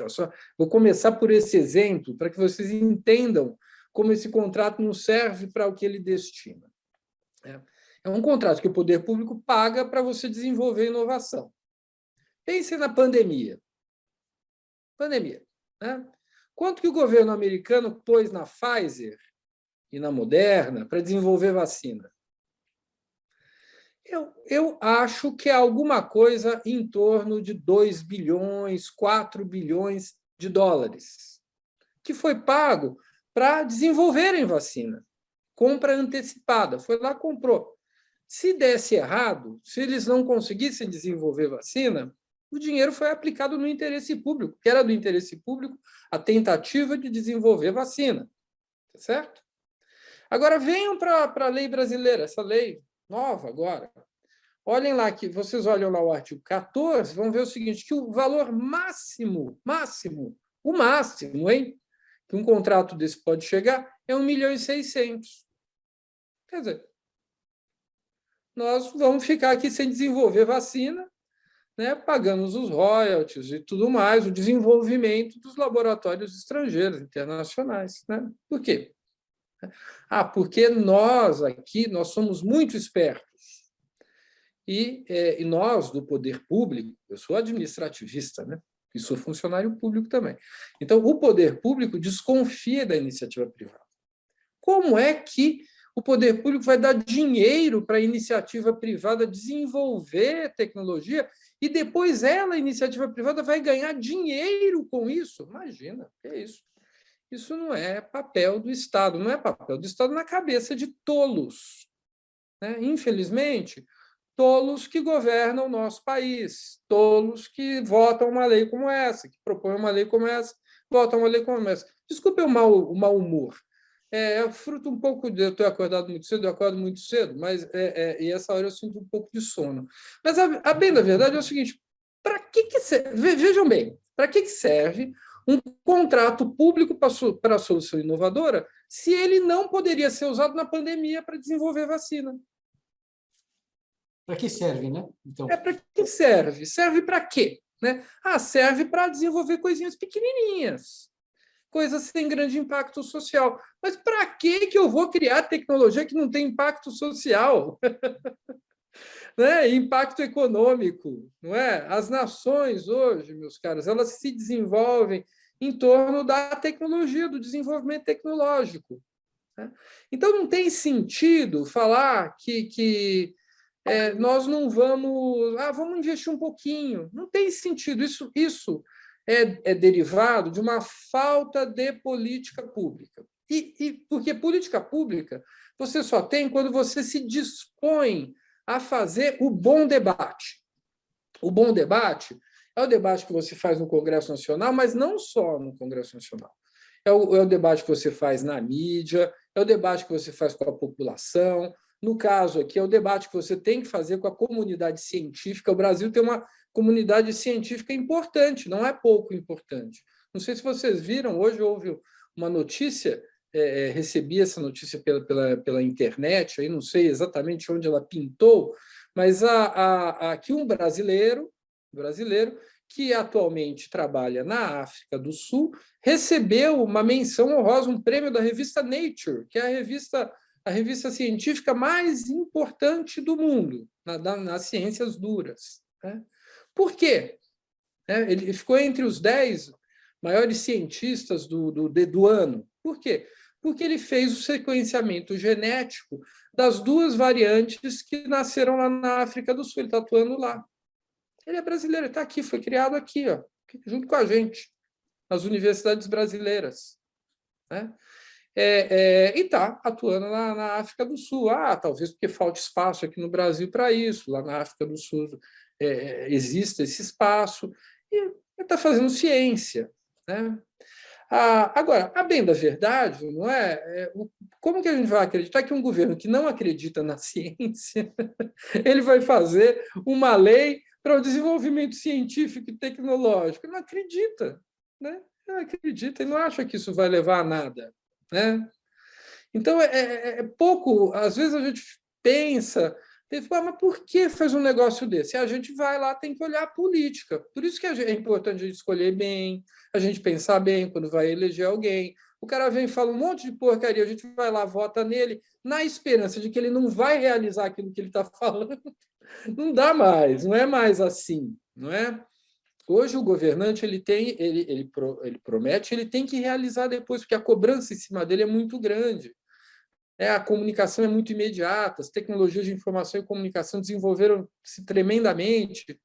ó, só vou começar por esse exemplo para que vocês entendam como esse contrato não serve para o que ele destina. É um contrato que o poder público paga para você desenvolver inovação. Pensem na pandemia. Né? Quanto que o governo americano pôs na Pfizer e na Moderna para desenvolver vacina? Eu acho que é alguma coisa em torno de 2 bilhões, 4 bilhões de dólares, que foi pago para desenvolverem vacina. Compra antecipada, foi lá, comprou. Se desse errado, se eles não conseguissem desenvolver vacina, o dinheiro foi aplicado no interesse público, que era do interesse público a tentativa de desenvolver vacina. Tá certo? Agora, venham para a lei brasileira, essa lei nova agora. Olhem lá, que vocês olham lá o artigo 14, vão ver o seguinte, que o valor máximo, o máximo, hein, que um contrato desse pode chegar é 1.600.000. Quer dizer, nós vamos ficar aqui sem desenvolver vacina, né, pagamos os royalties e tudo mais, o desenvolvimento dos laboratórios estrangeiros, internacionais. Né? Por quê? Porque nós aqui nós somos muito espertos. E nós, do poder público, eu sou administrativista, né? E sou funcionário público também. Então, o poder público desconfia da iniciativa privada. Como é que o poder público vai dar dinheiro para a iniciativa privada desenvolver tecnologia e depois ela, a iniciativa privada, vai ganhar dinheiro com isso? Imagina, que é isso? Isso não é papel do Estado, não é papel do Estado na cabeça de tolos. Né? Infelizmente, tolos que governam o nosso país, tolos que votam uma lei como essa, que propõem uma lei como essa, votam uma lei como essa. Desculpe o mau humor. É fruto um pouco de eu ter acordado muito cedo, eu acordo muito cedo, mas e essa hora eu sinto um pouco de sono. Mas a bem da verdade é o seguinte: para que serve? Vejam bem, para que serve um contrato público para a solução inovadora se ele não poderia ser usado na pandemia para desenvolver vacina? Para que serve, né? Então, para que serve? Serve para quê? Né? Serve para desenvolver coisinhas pequenininhas, coisas sem grande impacto social. Mas para que eu vou criar tecnologia que não tem impacto social? Né? Impacto econômico, não é? As nações hoje, meus caros, elas se desenvolvem em torno da tecnologia, do desenvolvimento tecnológico. Né? Então, não tem sentido falar que nós não vamos investir um pouquinho. Não tem sentido. Isso é derivado de uma falta de política pública. Porque política pública você só tem quando você se dispõe a fazer o bom debate. O bom debate é o debate que você faz no Congresso Nacional, mas não só no Congresso Nacional. É o debate que você faz na mídia, é o debate que você faz com a população. No caso aqui, é o debate que você tem que fazer com a comunidade científica. O Brasil tem uma comunidade científica importante, não é pouco importante. Não sei se vocês viram, hoje houve uma notícia, recebi essa notícia pela internet, aí não sei exatamente onde ela pintou, mas aqui um brasileiro que atualmente trabalha na África do Sul recebeu uma menção honrosa, um prêmio da revista Nature, que é a revista científica mais importante do mundo, nas ciências duras. Né? Por quê? Ele ficou entre os 10 maiores cientistas do ano. Por quê? Porque ele fez o sequenciamento genético das 2 variantes que nasceram lá na África do Sul. Ele está atuando lá. Ele é brasileiro, ele está aqui, foi criado aqui, ó, junto com a gente, nas universidades brasileiras. Né? E está atuando na África do Sul. Talvez porque falte espaço aqui no Brasil para isso. Lá na África do Sul existe esse espaço. E ele está fazendo ciência. Né? Agora, a bem da verdade, não como que a gente vai acreditar que um governo que não acredita na ciência ele vai fazer uma lei para o desenvolvimento científico e tecnológico? Não acredita. Né? Não acredita e não acha que isso vai levar a nada. Né? Então, pouco. Às vezes a gente pensa, mas por que faz um negócio desse? A gente vai lá, tem que olhar a política. Por isso que é importante a gente escolher bem, a gente pensar bem quando vai eleger alguém. O cara vem e fala um monte de porcaria, a gente vai lá, vota nele, na esperança de que ele não vai realizar aquilo que ele está falando. Não dá mais, não é mais assim, não é? Hoje o governante ele promete, ele tem que realizar depois, porque a cobrança em cima dele é muito grande. A comunicação é muito imediata, as tecnologias de informação e comunicação desenvolveram-se tremendamente.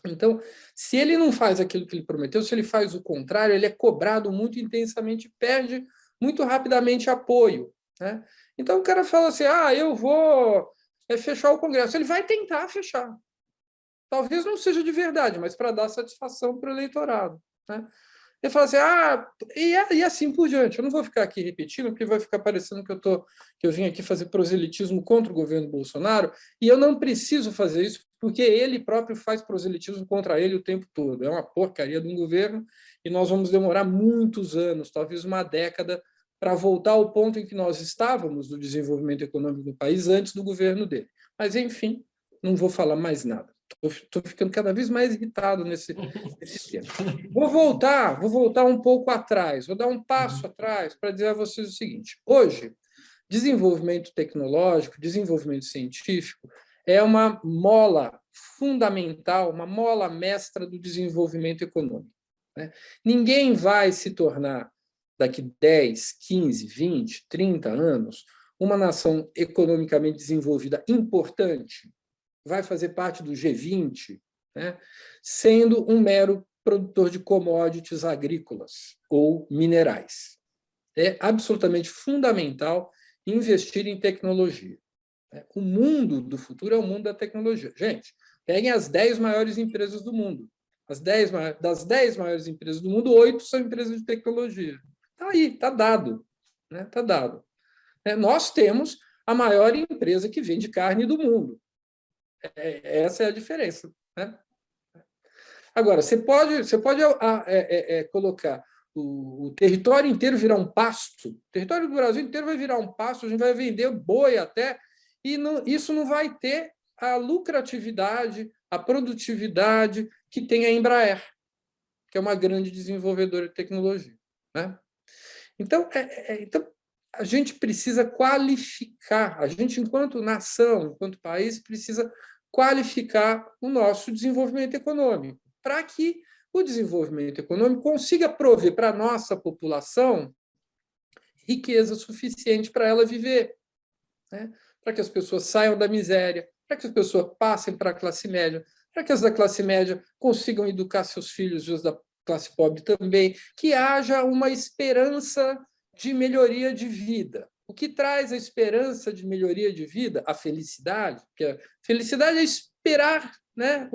Então, se ele não faz aquilo que ele prometeu, se ele faz o contrário, ele é cobrado muito intensamente, perde muito rapidamente apoio. Né? Então, o cara fala assim, eu vou fechar o Congresso. Ele vai tentar fechar. Talvez não seja de verdade, mas para dar satisfação para o eleitorado. Né? Ele fala assim, e assim por diante. Eu não vou ficar aqui repetindo, porque vai ficar parecendo que eu vim aqui fazer proselitismo contra o governo Bolsonaro, e eu não preciso fazer isso, porque ele próprio faz proselitismo contra ele o tempo todo. É uma porcaria de um governo, e nós vamos demorar muitos anos, talvez uma década, para voltar ao ponto em que nós estávamos do desenvolvimento econômico do país antes do governo dele. Mas, enfim, não vou falar mais nada. Estou ficando cada vez mais irritado nesse tema. Vou voltar um pouco atrás, vou dar um passo atrás para dizer a vocês o seguinte. Hoje, desenvolvimento tecnológico, desenvolvimento científico é uma mola fundamental, uma mola mestra do desenvolvimento econômico, né? Ninguém vai se tornar, daqui 10, 15, 20, 30 anos, uma nação economicamente desenvolvida importante, vai fazer parte do G20, né, sendo um mero produtor de commodities agrícolas ou minerais. É absolutamente fundamental investir em tecnologia. O mundo do futuro é o mundo da tecnologia. Gente, peguem as 10 maiores empresas do mundo. Das 10 maiores empresas do mundo, 8 são empresas de tecnologia. Está aí, está dado. Né? Tá dado. Nós temos a maior empresa que vende carne do mundo. Essa é a diferença. Né? Agora, você pode colocar o território inteiro virar um pasto, o território do Brasil inteiro vai virar um pasto, a gente vai vender boi até, e isso não vai ter a lucratividade, a produtividade que tem a Embraer, que é uma grande desenvolvedora de tecnologia. Né? Então, a gente precisa qualificar, a gente, enquanto nação, enquanto país, precisa qualificar o nosso desenvolvimento econômico, para que o desenvolvimento econômico consiga prover para a nossa população riqueza suficiente para ela viver, né? Para que as pessoas saiam da miséria, para que as pessoas passem para a classe média, para que as da classe média consigam educar seus filhos e os da classe pobre também, que haja uma esperança de melhoria de vida. O que traz a esperança de melhoria de vida? A felicidade, porque a felicidade é esperar, né?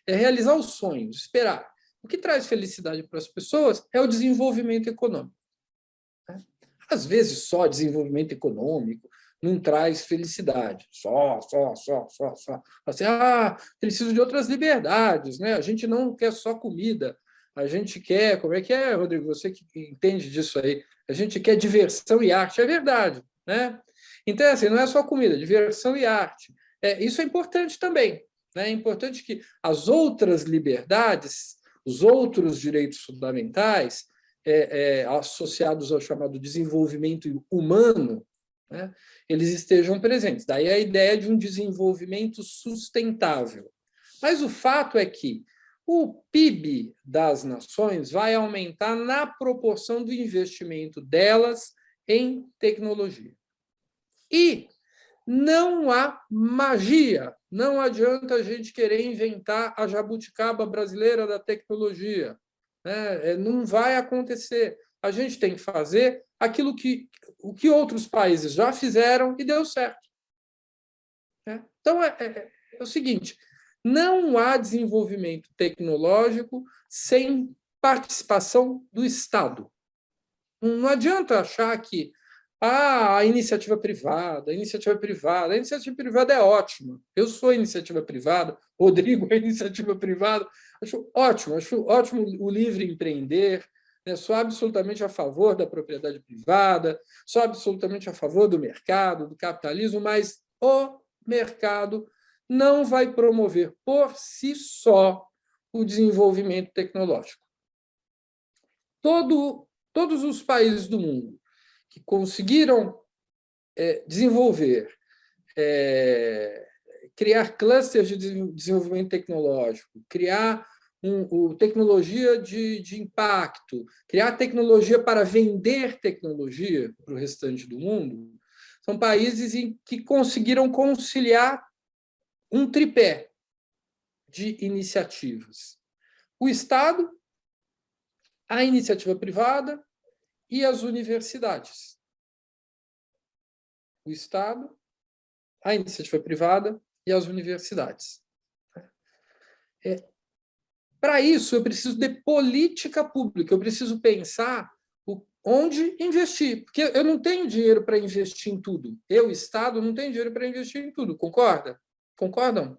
É realizar os sonhos, esperar. O que traz felicidade para as pessoas é o desenvolvimento econômico. Né? Às vezes, só desenvolvimento econômico não traz felicidade. Só. Assim, preciso de outras liberdades, né? A gente não quer só comida, a gente quer... Como é que é, Rodrigo? Você que entende disso aí. A gente quer diversão e arte. É verdade, né? Então, assim, não é só comida, diversão e arte. Isso é importante também. Né? É importante que as outras liberdades, os outros direitos fundamentais, associados ao chamado desenvolvimento humano, né, eles estejam presentes. Daí a ideia de um desenvolvimento sustentável. Mas o fato é que o PIB das nações vai aumentar na proporção do investimento delas em tecnologia. E não há magia. Não adianta a gente querer inventar a jabuticaba brasileira da tecnologia. Né? Não vai acontecer. A gente tem que fazer aquilo que outros países já fizeram e deu certo. Então, é o seguinte, não há desenvolvimento tecnológico sem participação do Estado. Não adianta achar que a iniciativa privada é ótima. Eu sou iniciativa privada, Rodrigo é iniciativa privada, acho ótimo o livre empreender, né? Sou absolutamente a favor da propriedade privada, sou absolutamente a favor do mercado, do capitalismo, mas o mercado não vai promover por si só o desenvolvimento tecnológico. Todos os países do mundo que conseguiram desenvolver, criar clusters de desenvolvimento tecnológico, criar tecnologia de impacto, criar tecnologia para vender tecnologia para o restante do mundo, são países que conseguiram conciliar um tripé de iniciativas. O Estado, a iniciativa privada e as universidades. O Estado, a iniciativa privada e as universidades. Para isso, eu preciso de política pública, eu preciso pensar onde investir, porque eu não tenho dinheiro para investir em tudo. Eu, Estado, não tenho dinheiro para investir em tudo, concorda? Concordam?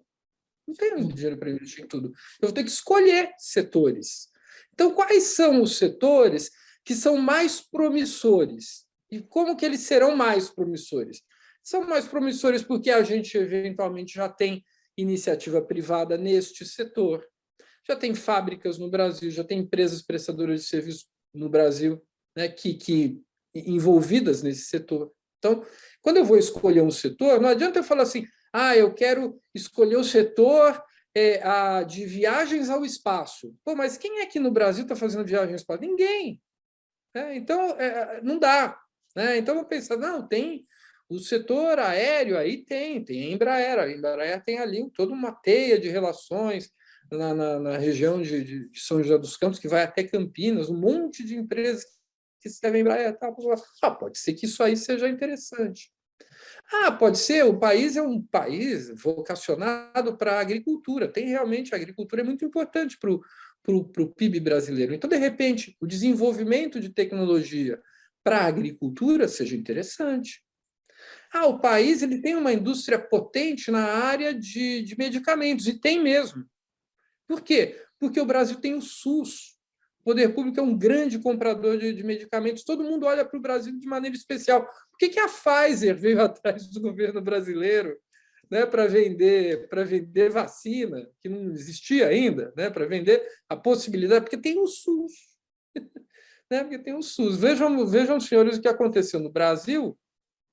Não tenho dinheiro para investir em tudo. Eu vou ter que escolher setores. Então, quais são os setores que são mais promissores? E como que eles serão mais promissores? São mais promissores porque a gente, eventualmente, já tem iniciativa privada neste setor. Já tem fábricas no Brasil, já tem empresas prestadoras de serviço no Brasil, né, que envolvidas nesse setor. Então, quando eu vou escolher um setor, não adianta eu falar assim, eu quero escolher o setor de viagens ao espaço. Pô, mas quem é que no Brasil está fazendo viagem ao espaço? Ninguém. Então, não dá. Então, eu vou pensar, não, tem o setor aéreo, aí tem a Embraer tem ali toda uma teia de relações na região de São José dos Campos, que vai até Campinas, um monte de empresas que servem Embraer. Pode ser que isso aí seja interessante. Pode ser, o país é um país vocacionado para a agricultura. Realmente, a agricultura é muito importante para o PIB brasileiro. Então, de repente, o desenvolvimento de tecnologia para a agricultura seja interessante. O país ele tem uma indústria potente na área de medicamentos, e tem mesmo. Por quê? Porque o Brasil tem o SUS. O poder público é um grande comprador de medicamentos. Todo mundo olha para o Brasil de maneira especial. Por que a Pfizer veio atrás do governo brasileiro, né, para vender vacina, que não existia ainda, né, para vender a possibilidade? Porque tem o SUS. Né, porque tem o SUS. Vejam, senhores, o que aconteceu no Brasil,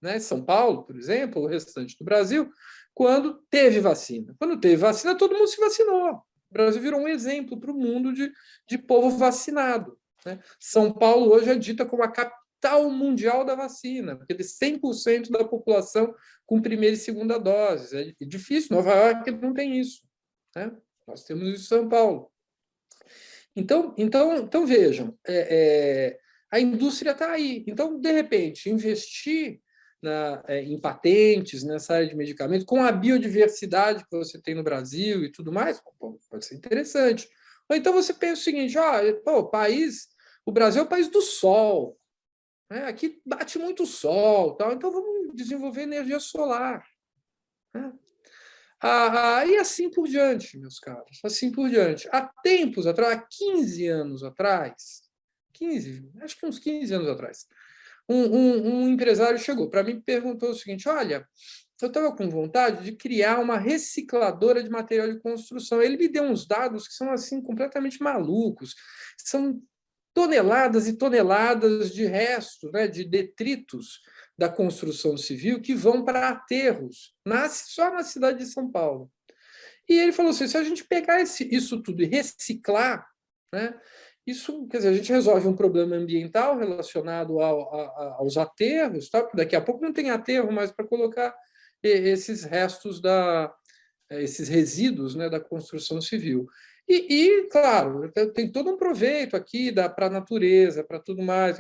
né, São Paulo, por exemplo, o restante do Brasil, quando teve vacina. Quando teve vacina, todo mundo se vacinou. O Brasil virou um exemplo para o mundo de povo vacinado, né? São Paulo hoje é dita como a capital mundial da vacina, porque tem 100% da população com primeira e segunda doses. É difícil, Nova York não tem isso, né? Nós temos isso em São Paulo. Então vejam, a indústria está aí. Então, de repente, investir em patentes, nessa área de medicamentos, com a biodiversidade que você tem no Brasil e tudo mais, pode ser interessante. Ou então você pensa o seguinte, o Brasil é o país do sol, né? Aqui bate muito sol, então vamos desenvolver energia solar. Né? E assim por diante, meus caros, assim por diante. Há tempos atrás, há 15 anos atrás, acho que uns 15 anos atrás, um empresário chegou para mim e perguntou o seguinte, olha, eu estava com vontade de criar uma recicladora de material de construção. Ele me deu uns dados que são assim completamente malucos, são toneladas e toneladas de restos, né, de detritos da construção civil que vão para aterros, só na cidade de São Paulo. E ele falou assim, se a gente pegar isso tudo e reciclar, né, isso, quer dizer, a gente resolve um problema ambiental relacionado aos aterros, tá? Porque daqui a pouco não tem aterro mais para colocar esses restos, esses resíduos, né, da construção civil. E, claro, tem todo um proveito aqui para a natureza, para tudo mais.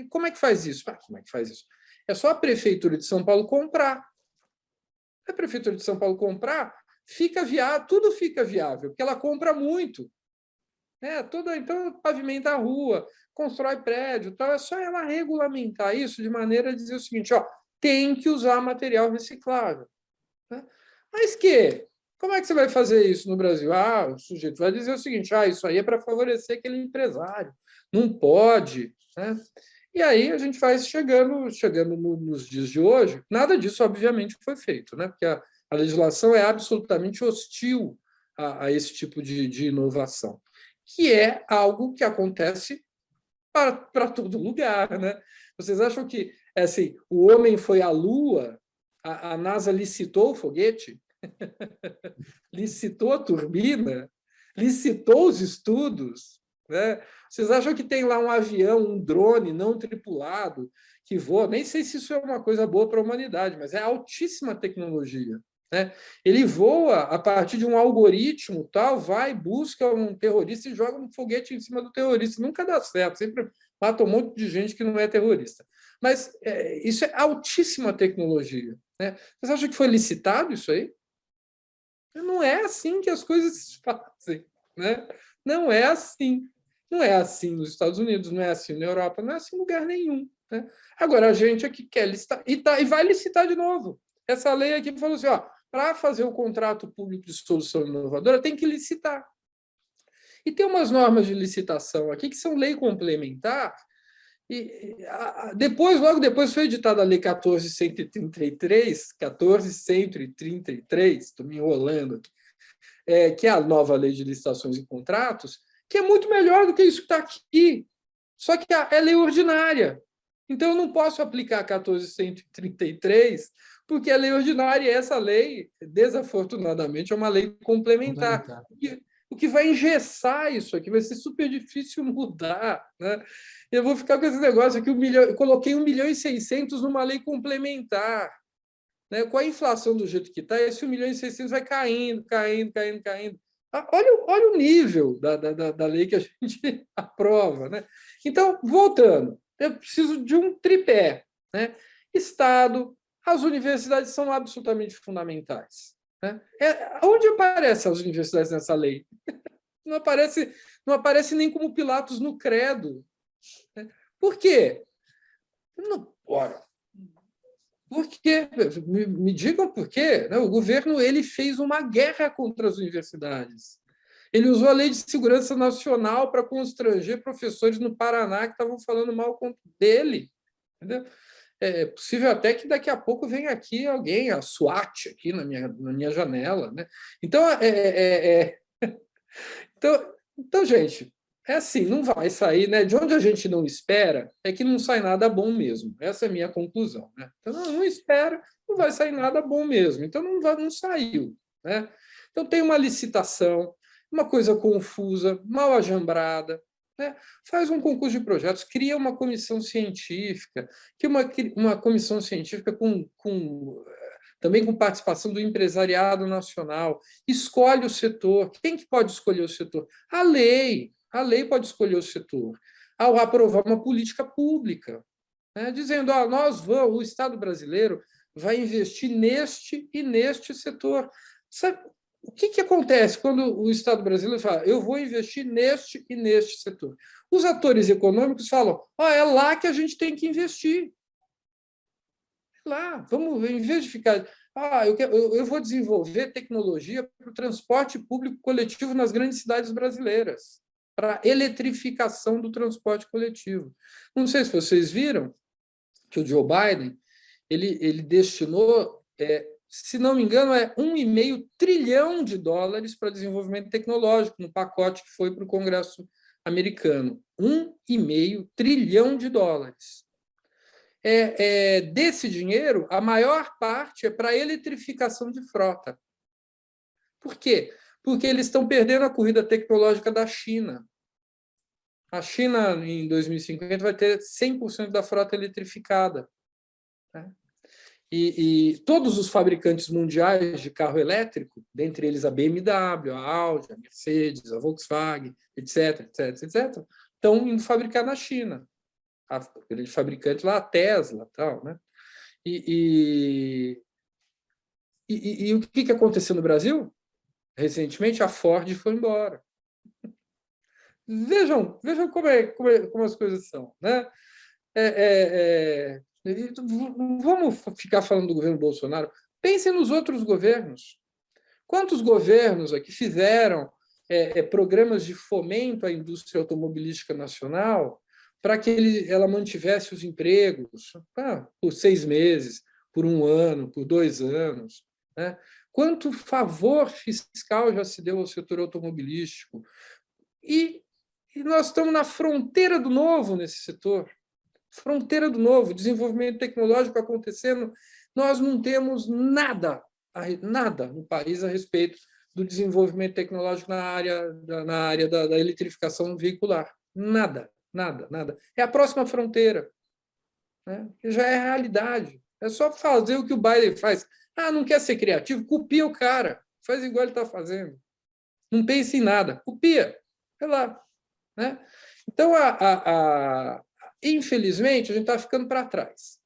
Como é que faz isso? Como é que faz isso? É só a Prefeitura de São Paulo comprar. A Prefeitura de São Paulo comprar, tudo fica viável, porque ela compra muito. Então, pavimenta a rua, constrói prédio, tal. É só ela regulamentar isso de maneira a dizer o seguinte, tem que usar material reciclável. Né? Mas como é que você vai fazer isso no Brasil? O sujeito vai dizer o seguinte, isso aí é para favorecer aquele empresário, não pode. Né? E aí a gente vai chegando nos dias de hoje, nada disso, obviamente, foi feito, né? Porque a legislação é absolutamente hostil a esse tipo de inovação, que é algo que acontece para todo lugar. Né? Vocês acham que assim, o homem foi à Lua, a NASA licitou o foguete, licitou a turbina, licitou os estudos? Né? Vocês acham que tem lá um avião, um drone não tripulado que voa? Nem sei se isso é uma coisa boa para a humanidade, mas é altíssima tecnologia. Né? Ele voa a partir de um algoritmo, vai, busca um terrorista e joga um foguete em cima do terrorista. Nunca dá certo, sempre mata um monte de gente que não é terrorista. Mas isso é altíssima tecnologia. Né? Vocês acham que foi licitado isso aí? Não é assim que as coisas se fazem. Né? Não é assim. Não é assim nos Estados Unidos, não é assim na Europa, não é assim em lugar nenhum. Né? Agora, a gente aqui quer licitar e vai licitar de novo. Essa lei aqui falou assim, para fazer o contrato público de solução inovadora, tem que licitar. E tem umas normas de licitação aqui que são lei complementar, Depois, logo depois, foi editada a Lei 14.133, estou me enrolando aqui, que é a nova Lei de Licitações e Contratos, que é muito melhor do que isso que está aqui. Só que é lei ordinária. Então, eu não posso aplicar a 14.133, porque a lei ordinária, essa lei, desafortunadamente, é uma lei complementar. O que vai engessar isso aqui, vai ser super difícil mudar. Né? Eu vou ficar com esse negócio aqui, eu coloquei 1.600.000 numa lei complementar. Né? Com a inflação do jeito que está, esse 1.600.000 vai caindo. Olha o nível da lei que a gente aprova. Né? Então, voltando, eu preciso de um tripé. Né? Estado, as universidades são absolutamente fundamentais. Né? Onde aparecem as universidades nessa lei? Não aparece nem como Pilatos no credo. Né? Por quê? Ora, por quê? Me digam por quê. O governo ele fez uma guerra contra as universidades. Ele usou a Lei de Segurança Nacional para constranger professores no Paraná que estavam falando mal dele. Entendeu? É possível até que daqui a pouco venha aqui alguém, a SWAT, aqui na minha janela. Né? Então, então, gente, é assim, não vai sair, né? De onde a gente não espera, é que não sai nada bom mesmo. Essa é a minha conclusão. Né? Então, não espera, não vai sair nada bom mesmo. Então, não saiu. Né? Então, tem uma licitação, uma coisa confusa, mal ajambrada. Né? Faz um concurso de projetos, cria uma comissão científica, que uma comissão científica também com participação do empresariado nacional, escolhe o setor. Quem que pode escolher o setor? A lei pode escolher o setor, ao aprovar uma política pública, né? Dizendo, o Estado brasileiro vai investir neste e neste setor. Sabe, o que acontece quando o Estado brasileiro fala, eu vou investir neste e neste setor? Os atores econômicos falam, é lá que a gente tem que investir. É lá, vamos, em vez de ficar... eu vou desenvolver tecnologia para o transporte público coletivo nas grandes cidades brasileiras, para a eletrificação do transporte coletivo. Não sei se vocês viram que o Joe Biden ele destinou... se não me engano, $1,5 trilhão para desenvolvimento tecnológico no pacote que foi para o Congresso americano. $1,5 trilhão. Desse dinheiro, a maior parte é para a eletrificação de frota. Por quê? Porque eles estão perdendo a corrida tecnológica da China. A China, em 2050, vai ter 100% da frota eletrificada. Né? E todos os fabricantes mundiais de carro elétrico, dentre eles a BMW, a Audi, a Mercedes, a Volkswagen, etc., estão indo fabricar na China. A grande fabricante lá, a Tesla, tal, né? E o que aconteceu no Brasil? Recentemente, a Ford foi embora. Vejam como as coisas são, né? Vamos ficar falando do governo Bolsonaro. Pensem nos outros governos. Quantos governos aqui fizeram programas de fomento à indústria automobilística nacional para que ela mantivesse os empregos por 6 meses, por 1 ano, por 2 anos? Né? Quanto favor fiscal já se deu ao setor automobilístico? E nós estamos na fronteira do novo nesse setor. Fronteira do novo, desenvolvimento tecnológico acontecendo, nós não temos nada no país a respeito do desenvolvimento tecnológico na área da eletrificação veicular. Nada. É a próxima fronteira, né? Que já é realidade. É só fazer o que o Biden faz. Não quer ser criativo? Copia o cara. Faz igual ele está fazendo. Não pense em nada. Copia. Vai lá. Né? Então, infelizmente, a gente está ficando para trás.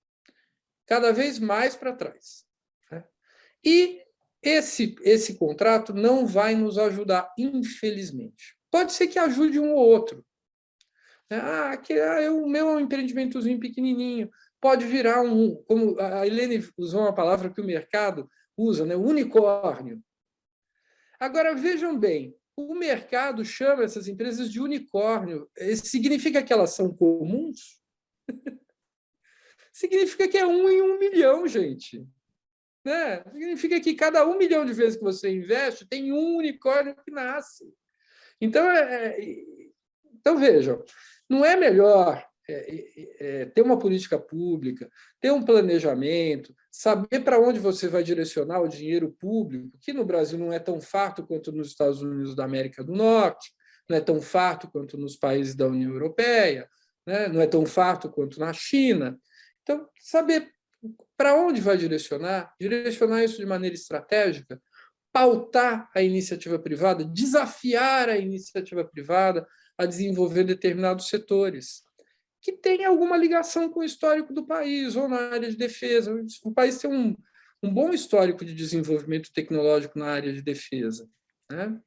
Cada vez mais para trás. Né? E esse contrato não vai nos ajudar, infelizmente. Pode ser que ajude um ou outro. O meu é um empreendimentozinho pequenininho. Pode virar como a Helene usou uma palavra que o mercado usa, né? Unicórnio. Agora, vejam bem, o mercado chama essas empresas de unicórnio. Significa que elas são comuns? Significa que é 1 em 1 milhão, gente. Né? Significa que cada 1 milhão de vezes que você investe, tem um unicórnio que nasce. Então, então vejam, não é melhor ter uma política pública, ter um planejamento, saber para onde você vai direcionar o dinheiro público, que no Brasil não é tão farto quanto nos Estados Unidos da América do Norte, não é tão farto quanto nos países da União Europeia, né? Não é tão farto quanto na China. Então, saber para onde vai direcionar isso de maneira estratégica, pautar a iniciativa privada, desafiar a iniciativa privada a desenvolver determinados setores que têm alguma ligação com o histórico do país, ou na área de defesa. O país tem um bom histórico de desenvolvimento tecnológico na área de defesa, né?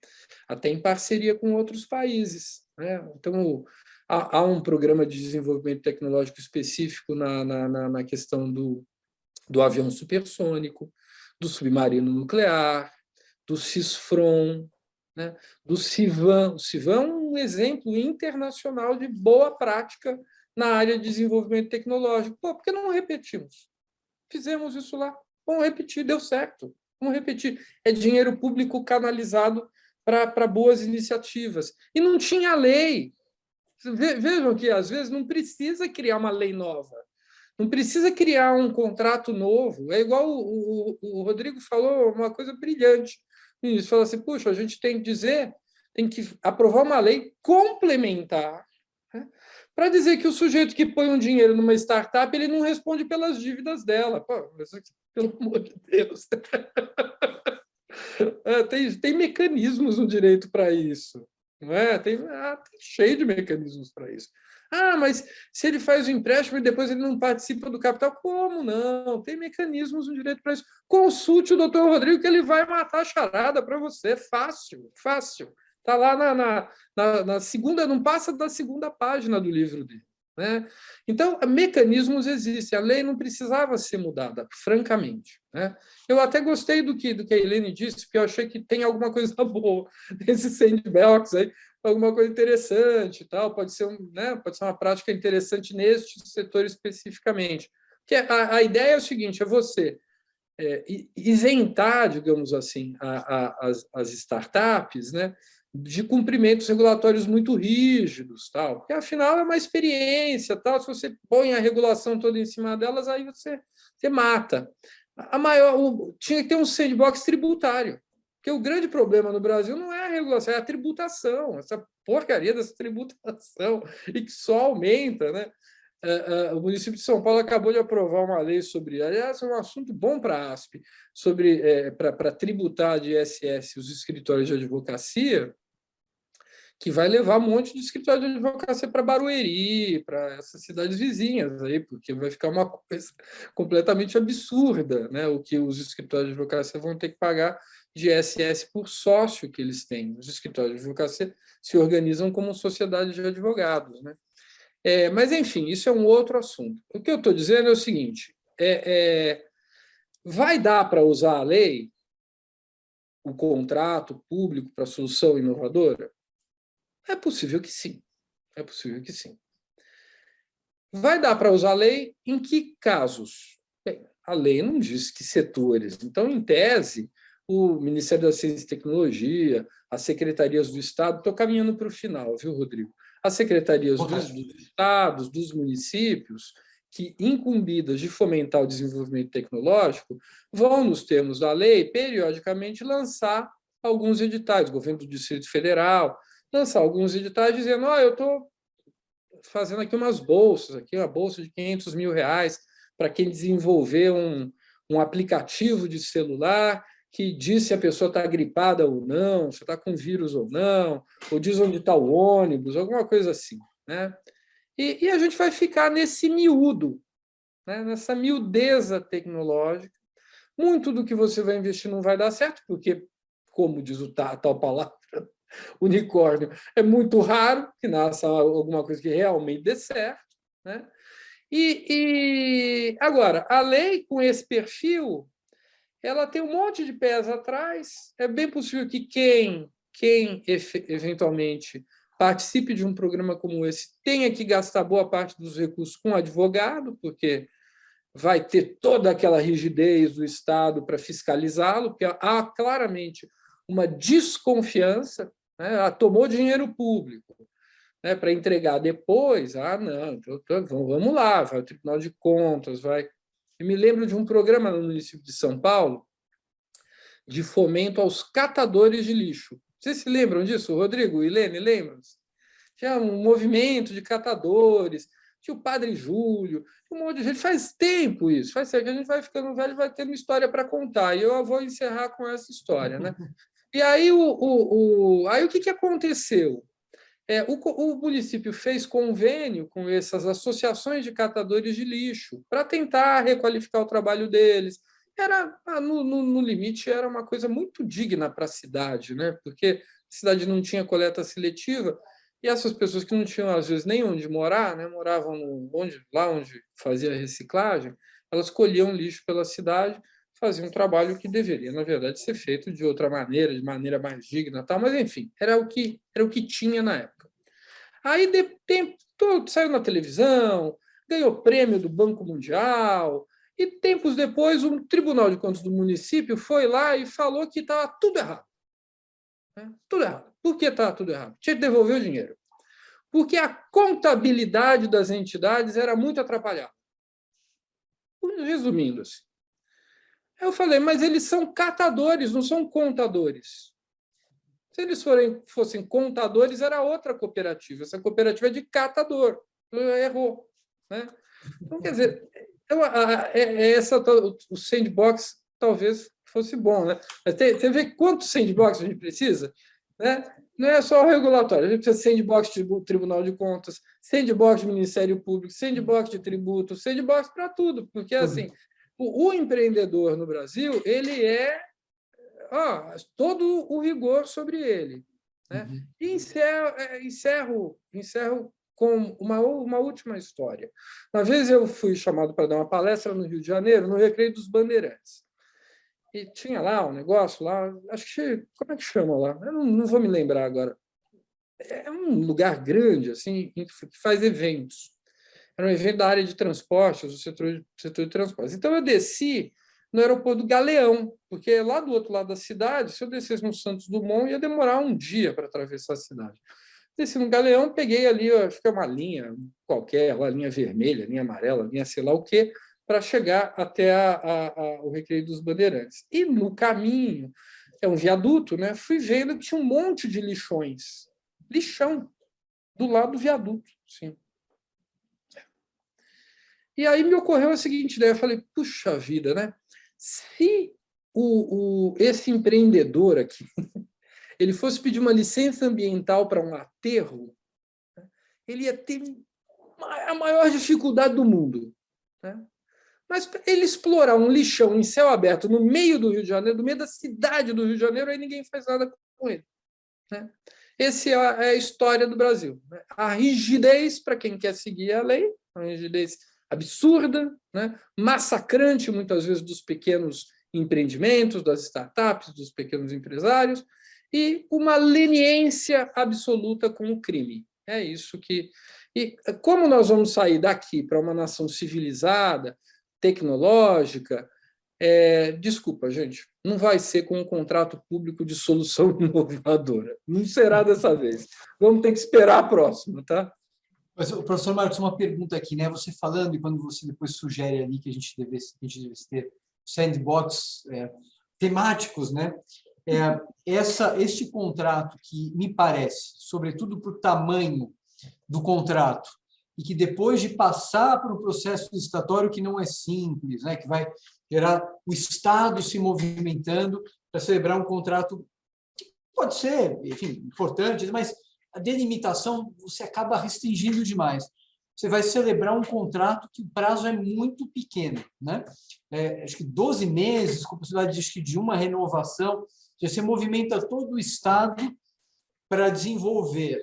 Até em parceria com outros países, né? Então, há um programa de desenvolvimento tecnológico específico na questão do avião supersônico, do submarino nuclear, do CISFRON, né? Do CIVAM. O CIVAM é um exemplo internacional de boa prática na área de desenvolvimento tecnológico. Por que não repetimos? Fizemos isso lá. Vamos repetir, deu certo. Vamos repetir. É dinheiro público canalizado para boas iniciativas. E não tinha lei. Vejam que, às vezes, não precisa criar uma lei nova. Não precisa criar um contrato novo. É igual o Rodrigo falou, uma coisa brilhante. Ele falou assim, puxa, a gente tem que aprovar uma lei complementar, né, para dizer que o sujeito que põe um dinheiro numa startup, ele não responde pelas dívidas dela. Pô, pelo amor de Deus. Tem mecanismos no direito para isso. Não é? Tem cheio de mecanismos para isso. Mas se ele faz o empréstimo e depois ele não participa do capital, como não? Tem mecanismos no direito para isso. Consulte o doutor Rodrigo, que ele vai matar a charada para você. Fácil, fácil. Está lá na segunda, não passa da segunda página do livro dele, né? Então, mecanismos existem. A lei não precisava ser mudada, francamente, né? Eu até gostei do que a Helene disse, porque eu achei que tem alguma coisa boa nesse sandbox aí, alguma coisa interessante, tal. Pode ser uma prática interessante neste setor especificamente. Porque a ideia é o seguinte: é você isentar, digamos assim, as startups, né, de cumprimentos regulatórios muito rígidos, tal. Porque afinal é uma experiência, tal. Se você põe a regulação toda em cima delas, aí você mata. Tinha que ter um sandbox tributário. Porque o grande problema no Brasil não é a regulação, é a tributação, essa porcaria dessa tributação, e que só aumenta, né? O município de São Paulo acabou de aprovar uma lei sobre, aliás, é um assunto bom para a ASP, para tributar de ISS os escritórios de advocacia, que vai levar um monte de escritório de advocacia para Barueri, para essas cidades vizinhas, aí, porque vai ficar uma coisa completamente absurda, né? O que os escritórios de advocacia vão ter que pagar de ISS por sócio que eles têm. Os escritórios de advocacia se organizam como sociedade de advogados, né? Mas, enfim, isso é um outro assunto. O que eu estou dizendo é o seguinte: vai dar para usar a lei, o contrato público para solução inovadora? É possível que sim. É possível que sim. Vai dar para usar a lei em que casos? Bem, a lei não diz que setores. Então, em tese, o Ministério da Ciência e Tecnologia, as secretarias do Estado, estou caminhando para o final, viu, Rodrigo? As secretarias dos estados, dos municípios, que, incumbidas de fomentar o desenvolvimento tecnológico, vão, nos termos da lei, periodicamente lançar alguns editais, o governo do Distrito Federal, lançar alguns editais dizendo: eu estou fazendo aqui umas bolsas, aqui uma bolsa de R$500 mil para quem desenvolver um aplicativo de celular que diz se a pessoa está gripada ou não, se está com vírus ou não, ou diz onde está o ônibus, alguma coisa assim, né? E a gente vai ficar nesse miúdo, né? Nessa miudeza tecnológica. Muito do que você vai investir não vai dar certo, porque, como diz a tal palavra, unicórnio, é muito raro que nasça alguma coisa que realmente dê certo, né? E agora, a lei com esse perfil, ela tem um monte de pés atrás. É bem possível que quem eventualmente participe de um programa como esse, tenha que gastar boa parte dos recursos com advogado, porque vai ter toda aquela rigidez do Estado para fiscalizá-lo, porque há claramente uma desconfiança, né? Tomou dinheiro público, né, para entregar depois, não, vamos lá, vai ao Tribunal de Contas, vai. Eu me lembro de um programa no município de São Paulo de fomento aos catadores de lixo. Vocês se lembram disso, Rodrigo, Ilene, lembram-se? Tinha um movimento de catadores, tinha o Padre Júlio, um monte de gente. Faz tempo isso, faz tempo que a gente vai ficando velho e vai tendo história para contar. E eu vou encerrar com essa história, né? E aí o que aconteceu? O município fez convênio com essas associações de catadores de lixo para tentar requalificar o trabalho deles. No limite, era uma coisa muito digna para a cidade, né? Porque a cidade não tinha coleta seletiva e essas pessoas que não tinham, às vezes, nem onde morar, né? Moravam lá onde fazia reciclagem, elas colhiam lixo pela cidade, faziam um trabalho que deveria, na verdade, ser feito de outra maneira, de maneira mais digna, tal, mas, enfim, era o que tinha na época. Aí, de tempo todo, saiu na televisão, ganhou prêmio do Banco Mundial, e tempos depois, o Tribunal de Contas do município foi lá e falou que estava tudo errado. Tudo errado. Por que estava tudo errado? Tinha que devolver o dinheiro. Porque a contabilidade das entidades era muito atrapalhada. Resumindo assim. Eu falei, mas eles são catadores, não são contadores. Se eles fossem contadores, era outra cooperativa. Essa cooperativa é de catador. Errou. Né? Então, quer dizer, o sandbox talvez fosse bom. Né? Mas você vê quantos sandbox a gente precisa? Né? Não é só o regulatório. A gente precisa de sandbox de Tribunal de Contas, sandbox de Ministério Público, sandbox de tributo, sandbox para tudo. Porque, assim, o empreendedor no Brasil, ele todo o rigor sobre ele. Né? E encerro com uma última história. Uma vez eu fui chamado para dar uma palestra no Rio de Janeiro, no Recreio dos Bandeirantes. E tinha lá um negócio, lá, acho que... Como é que chama lá? Eu não vou me lembrar agora. É um lugar grande, assim, que faz eventos. Era um evento da área de transportes, do setor de transportes. Então, eu desci no aeroporto do Galeão, porque lá do outro lado da cidade, se eu descesse no Santos Dumont, ia demorar um dia para atravessar a cidade. Desci no Galeão, peguei ali, acho que é uma linha qualquer, uma linha vermelha, linha amarela, linha sei lá o quê, para chegar até o Recreio dos Bandeirantes. E no caminho, é um viaduto, né? Fui vendo que tinha um monte de lixões. Lixão, do lado do viaduto, sim. E aí me ocorreu a seguinte ideia, eu falei, puxa vida, né? Se esse empreendedor aqui ele fosse pedir uma licença ambiental para um aterro, ele ia ter a maior dificuldade do mundo. Né? Mas ele explorar um lixão em céu aberto no meio do Rio de Janeiro, no meio da cidade do Rio de Janeiro, aí ninguém faz nada com ele. Né? Essa é a história do Brasil. Né? A rigidez, para quem quer seguir a lei, a rigidez absurda, né? Massacrante, muitas vezes, dos pequenos empreendimentos, das startups, dos pequenos empresários, e uma leniência absoluta com o crime. É isso que... E como nós vamos sair daqui para uma nação civilizada, tecnológica, desculpa, gente, não vai ser com um contrato público de solução inovadora. Não será dessa vez. Vamos ter que esperar a próxima, tá? Mas, professor Marcos, uma pergunta aqui, né? Você falando, e quando você depois sugere ali que a gente devesse ter sandbox temáticos, né? Este contrato que me parece, sobretudo para o tamanho do contrato, e que depois de passar por um processo licitatório que não é simples, né? Que vai gerar o Estado se movimentando para celebrar um contrato que pode ser, enfim, importante, mas a delimitação você acaba restringindo demais. Você vai celebrar um contrato que o prazo é muito pequeno, né? Acho que 12 meses, com possibilidade de uma renovação. Você movimenta todo o Estado para desenvolver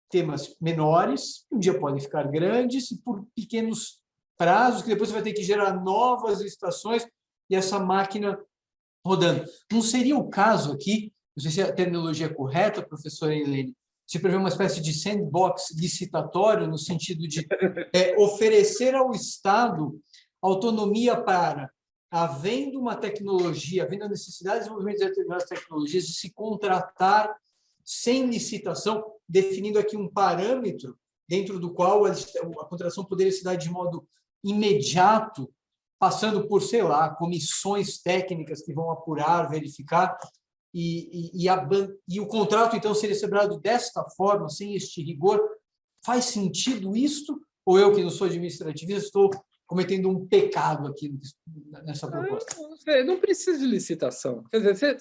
temas menores, que um dia podem ficar grandes, e por pequenos prazos, que depois você vai ter que gerar novas licitações e essa máquina rodando. Não seria o caso aqui, não sei se a terminologia é correta, professora Helene, se prevê uma espécie de sandbox licitatório, no sentido de oferecer ao Estado autonomia para, havendo uma tecnologia, havendo a necessidade de desenvolvimento de determinadas tecnologias, de se contratar sem licitação, definindo aqui um parâmetro dentro do qual a contratação poderia se dar de modo imediato, passando por, sei lá, comissões técnicas que vão apurar, verificar, e o contrato, então, seria celebrado desta forma, sem este rigor. Faz sentido isto? Ou eu, que não sou administrativista, estou cometendo um pecado aqui nessa proposta? Não precisa de licitação. Quer dizer,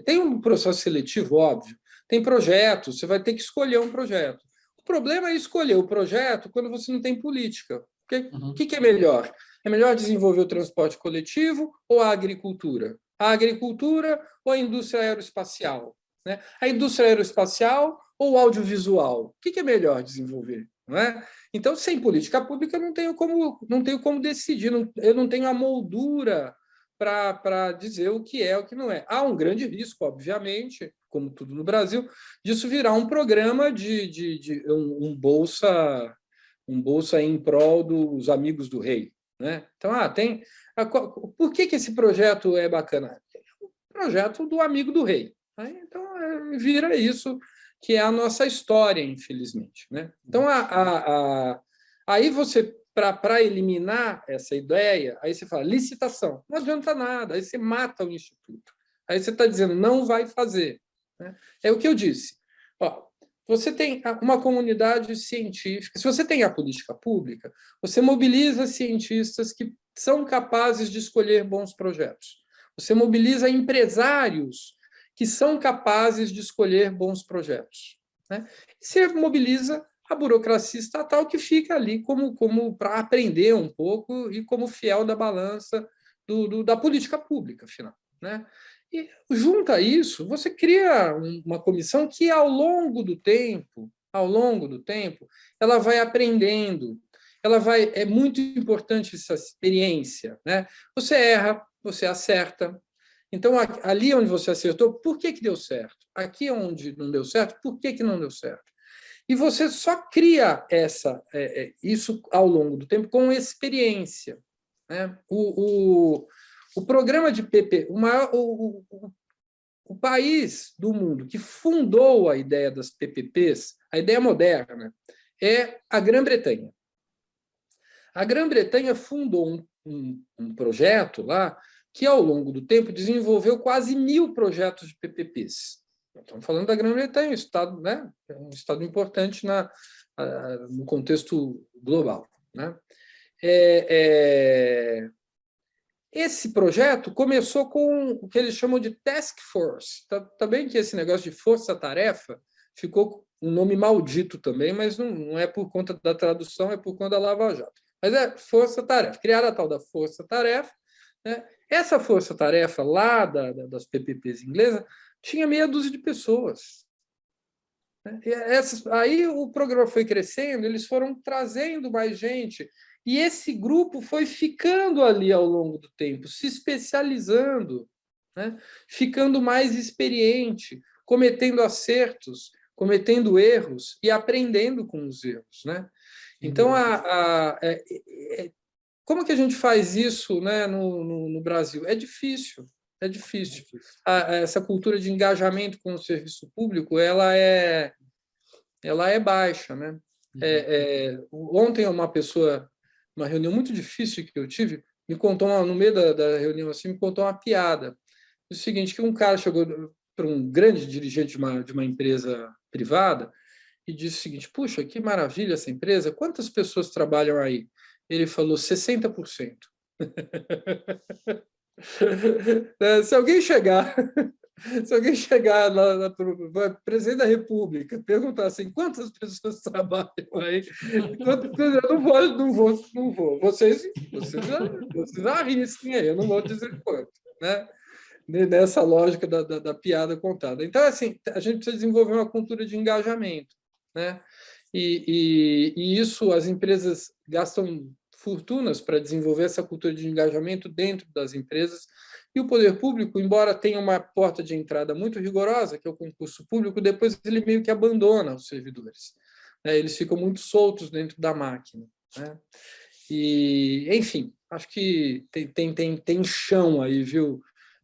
tem um processo seletivo, óbvio. Tem projetos, você vai ter que escolher um projeto. O problema é escolher o projeto quando você não tem política. O que é melhor? É melhor desenvolver o transporte coletivo ou a agricultura? A agricultura ou a indústria aeroespacial? Né? A indústria aeroespacial ou o audiovisual? O que é melhor desenvolver? Não é? Então, sem política pública, eu não tenho como decidir, eu não tenho a moldura para dizer o que é o que não é. Há um grande risco, obviamente, como tudo no Brasil, disso virar um programa um bolsa em prol dos amigos do rei. Né? Então, por que esse projeto é bacana? É o projeto do amigo do rei. Né? Então, vira isso que é a nossa história, infelizmente. Né? Então, aí você, para eliminar essa ideia, aí você fala licitação. Não adianta nada, aí você mata o instituto. Aí você está dizendo, não vai fazer. Né? É o que eu disse. Você tem uma comunidade científica, se você tem a política pública, você mobiliza cientistas que são capazes de escolher bons projetos. Você mobiliza empresários que são capazes de escolher bons projetos. Né? E você mobiliza a burocracia estatal que fica ali como para aprender um pouco e como fiel da balança da política pública, afinal. Né? E, junto a isso, você cria uma comissão que, ao longo do tempo, ela vai aprendendo. É muito importante essa experiência. Né? Você erra, você acerta. Então, ali onde você acertou, por que deu certo? Aqui onde não deu certo, por que não deu certo? E você só cria isso ao longo do tempo com experiência. Né? O programa de PP, o país do mundo que fundou a ideia das PPPs, a ideia moderna, é a Grã-Bretanha. A Grã-Bretanha fundou um projeto lá que, ao longo do tempo, desenvolveu quase 1000 projetos de PPPs. Estamos falando da Grã-Bretanha, um estado, né? Um estado importante no contexto global. Né? Esse projeto começou com o que eles chamam de task force. Tá bem que esse negócio de força-tarefa ficou um nome maldito também, mas não é por conta da tradução, é por conta da Lava Jato. Mas é força-tarefa. Criaram a tal da força-tarefa. Né? Essa força-tarefa lá das PPPs inglesas tinha meia dúzia de pessoas. Né? Aí o programa foi crescendo, eles foram trazendo mais gente. E esse grupo foi ficando ali ao longo do tempo, se especializando, né? Ficando mais experiente, cometendo acertos, cometendo erros e aprendendo com os erros. Né? Então, como que a gente faz isso, né, no Brasil? É difícil. É difícil. Essa cultura de engajamento com o serviço público ela é baixa. Né? Ontem, uma reunião muito difícil que eu tive, me contou, no meio da reunião, assim, me contou uma piada. O seguinte, que um cara chegou para um grande dirigente de uma empresa privada e disse o seguinte, puxa, que maravilha essa empresa, quantas pessoas trabalham aí? Ele falou 60%. Se alguém chegar lá para o presidente da República, perguntar assim, quantas pessoas trabalham aí? Eu não vou. Vocês arrisquem aí, eu não vou dizer quanto. Né? Nessa lógica da piada contada. Então, assim, a gente precisa desenvolver uma cultura de engajamento. Né? E isso, as empresas gastam fortunas para desenvolver essa cultura de engajamento dentro das empresas, E o poder público, embora tenha uma porta de entrada muito rigorosa, que é o concurso público, depois ele meio que abandona os servidores, né? Eles ficam muito soltos dentro da máquina, né? E, enfim, acho que tem chão aí, viu,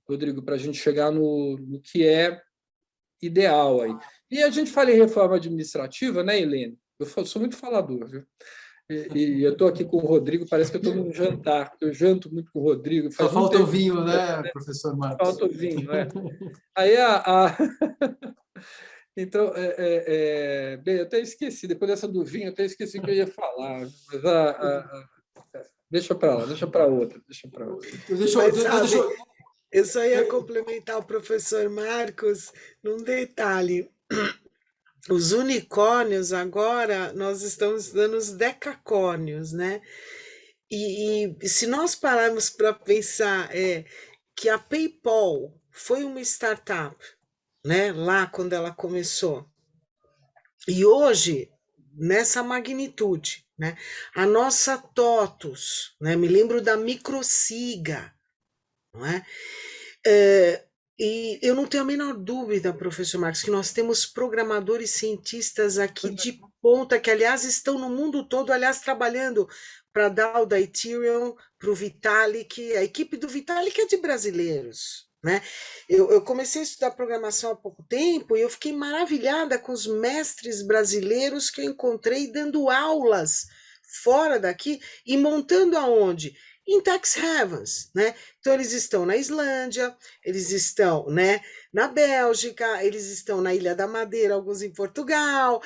Rodrigo, para a gente chegar no que é ideal aí. E a gente fala em reforma administrativa, né, Helene? Eu sou muito falador, viu? E eu estou aqui com o Rodrigo, parece que eu estou num jantar, eu janto muito com o Rodrigo. Só falta o vinho, né, professor Marcos? Falta o vinho, né? Aí Então, bem, eu até esqueci, depois dessa do vinho, eu até esqueci o que eu ia falar, mas deixa para lá, deixa para outra. Eu só ia complementar o professor Marcos num detalhe. Os unicórnios, agora, nós estamos dando os decacórnios, né? E se nós pararmos para pensar que a PayPal foi uma startup, né? Lá quando ela começou. E hoje, nessa magnitude, né? A nossa TOTUS, né? Me lembro da Microsiga, não é? E eu não tenho a menor dúvida, professor Marcos, que nós temos programadores cientistas aqui de ponta, que, aliás, estão no mundo todo, aliás, trabalhando para dar o da Ethereum, para o Vitalik. A equipe do Vitalik é de brasileiros, né? Eu comecei a estudar programação há pouco tempo e eu fiquei maravilhada com os mestres brasileiros que eu encontrei dando aulas fora daqui e montando aonde? Em tax havens, né? Então eles estão na Islândia, eles estão, né, na Bélgica, eles estão na Ilha da Madeira, alguns em Portugal.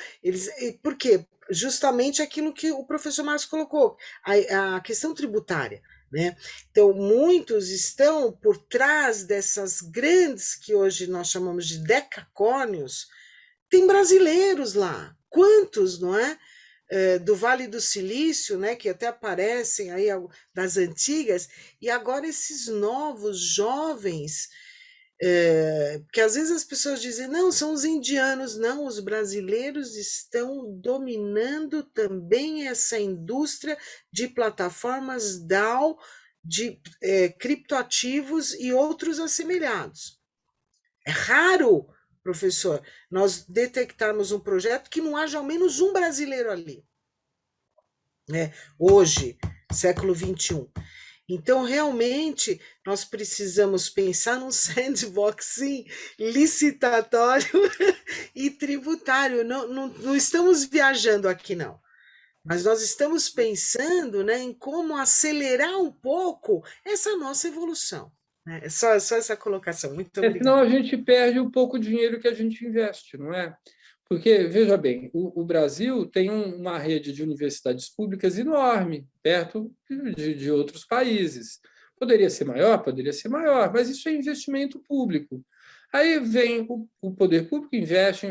Por quê? Justamente aquilo que o professor Marcos colocou, a questão tributária, né? Então muitos estão por trás dessas grandes que hoje nós chamamos de decacórnios. Tem brasileiros lá, quantos, não é? Do Vale do Silício, né, que até aparecem aí das antigas, e agora esses novos jovens, que às vezes as pessoas dizem, não, são os indianos, não, os brasileiros estão dominando também essa indústria de plataformas DAO, de criptoativos e outros assemelhados. É raro, professor, nós detectarmos um projeto que não haja ao menos um brasileiro ali, né? Hoje, século XXI. Então, realmente, nós precisamos pensar num sandbox licitatório e tributário. Não estamos viajando aqui, não. Mas nós estamos pensando, né, em como acelerar um pouco essa nossa evolução. É só essa colocação. Muito obrigada. Senão a gente perde um pouco de dinheiro que a gente investe, não é? Porque, veja bem, o Brasil tem uma rede de universidades públicas enorme, perto de outros países. Poderia ser maior, mas isso é investimento público. Aí vem o poder público, investe,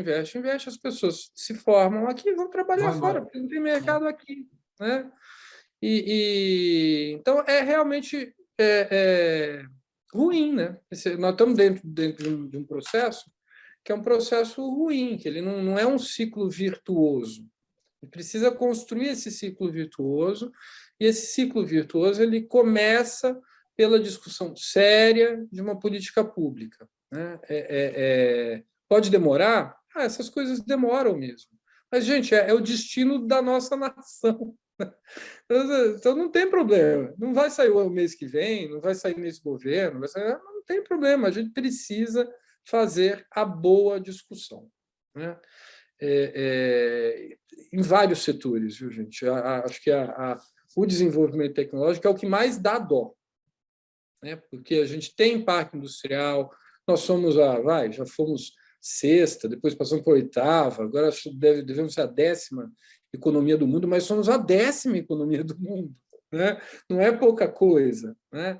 as pessoas se formam aqui e vão trabalhar fora, porque não tem mercado aqui, né? Então, é realmente ruim, né? Nós estamos dentro de um processo que é um processo ruim, que ele não é um ciclo virtuoso. Ele precisa construir esse ciclo virtuoso, e esse ciclo virtuoso ele começa pela discussão séria de uma política pública, né? Pode demorar? Essas coisas demoram mesmo. Mas, gente, é o destino da nossa nação. Então, não tem problema. Não vai sair o mês que vem, não vai sair nesse governo, não tem problema. A gente precisa fazer a boa discussão, né? Em vários setores, viu, gente? Acho que o desenvolvimento tecnológico é o que mais dá dó, né? Porque a gente tem parque industrial, nós somos já fomos sexta, depois passamos para a oitava, agora devemos ser a 10ª economia do mundo, mas somos a 10ª economia do mundo, né? Não é pouca coisa, né?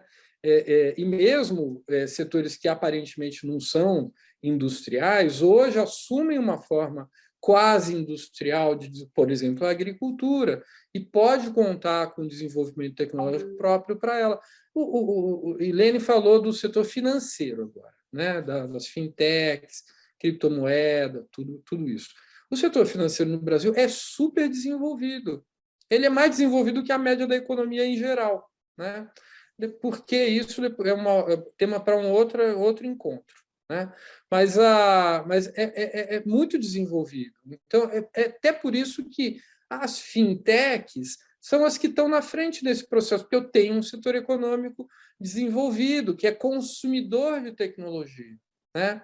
E mesmo setores que aparentemente não são industriais, hoje assumem uma forma quase industrial, por exemplo, a agricultura, e pode contar com desenvolvimento tecnológico próprio para ela. O Helene falou do setor financeiro agora, né? Das fintechs, criptomoeda, tudo isso. O setor financeiro no Brasil é super desenvolvido. Ele é mais desenvolvido que a média da economia em geral, né? porque isso é tema para outro encontro, né? Mas é muito desenvolvido. Então, é até por isso que as fintechs são as que estão na frente desse processo, porque eu tenho um setor econômico desenvolvido, que é consumidor de tecnologia, né?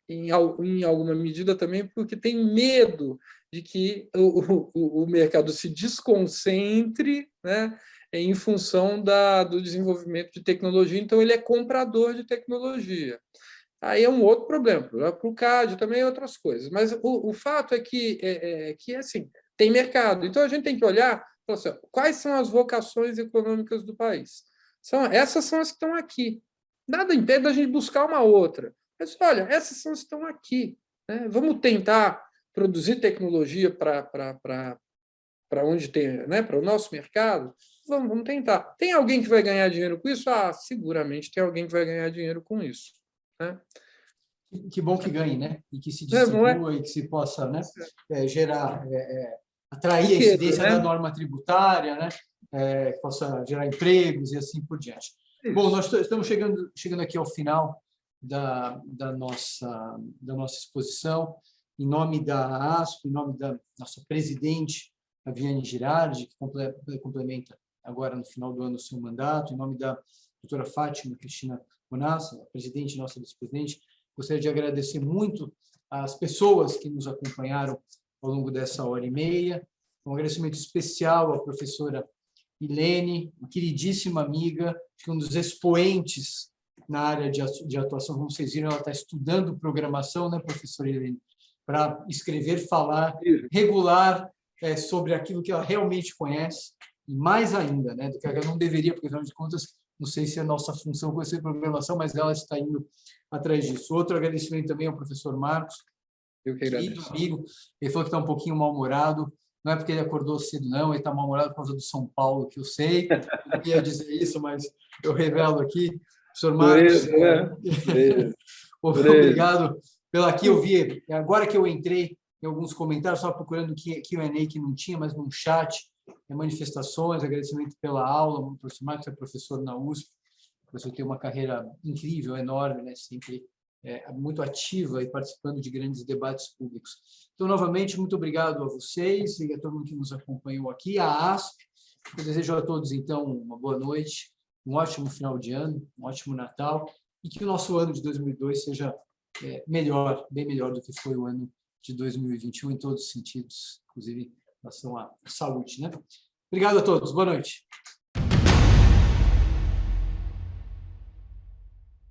Em alguma medida também, porque tem medo de que o mercado se desconcentre, né, em função do desenvolvimento de tecnologia, então ele é comprador de tecnologia. Aí é um outro problema para o CAD também outras coisas. Mas o fato é que assim, tem mercado. Então a gente tem que olhar assim, quais são as vocações econômicas do país. Essas são as que estão aqui. Nada impede da gente buscar uma outra. Mas, olha, essas são as que estão aqui. Né? Vamos tentar produzir tecnologia para onde tem, né? Para o nosso mercado? Vamos tentar. Tem alguém que vai ganhar dinheiro com isso? Seguramente tem alguém que vai ganhar dinheiro com isso. Né? Que bom que ganhe, né? E que se Não é? distribua e que se possa, né, gerar, atrair a incidência da norma tributária, né? Que possa gerar empregos e assim por diante. Isso. Bom, nós estamos chegando aqui ao final da nossa exposição. Em nome da ASP, em nome da nossa presidente, a Viane Girardi, que complementa agora no final do ano o seu mandato, em nome da doutora Fátima Cristina Bonassa, a presidente, nossa vice-presidente, gostaria de agradecer muito às pessoas que nos acompanharam ao longo dessa hora e meia. Um agradecimento especial à professora Ilene, uma queridíssima amiga, que é um dos expoentes na área de atuação. Como vocês viram, ela está estudando programação, né, professora Ilene? Para escrever, falar, regular sobre aquilo que ela realmente conhece, e mais ainda, né, do que ela não deveria, porque, afinal de contas, não sei se é a nossa função conhecer programação, mas ela está indo atrás disso. Outro agradecimento também ao professor Marcos, querido amigo. Ele falou que está um pouquinho mal-humorado. Não é porque ele acordou cedo, não. Ele está mal-humorado por causa do São Paulo, que eu sei. Eu não ia dizer isso, mas eu revelo aqui. Professor Marcos, obrigado pela aqui. Eu vi, agora que eu entrei em alguns comentários, só procurando Q&A que não tinha, mas no chat, manifestações, agradecimento pela aula. O professor Marcos é professor na USP. O professor tem uma carreira incrível, enorme, né? Sempre muito ativa e participando de grandes debates públicos. Então, novamente, muito obrigado a vocês e a todo mundo que nos acompanhou aqui, a ASP. Eu desejo a todos, então, uma boa noite, um ótimo final de ano, um ótimo Natal, e que o nosso ano de 2002 seja melhor, bem melhor do que foi o ano de 2021 em todos os sentidos, inclusive em relação à saúde, né? Obrigado a todos. Boa noite.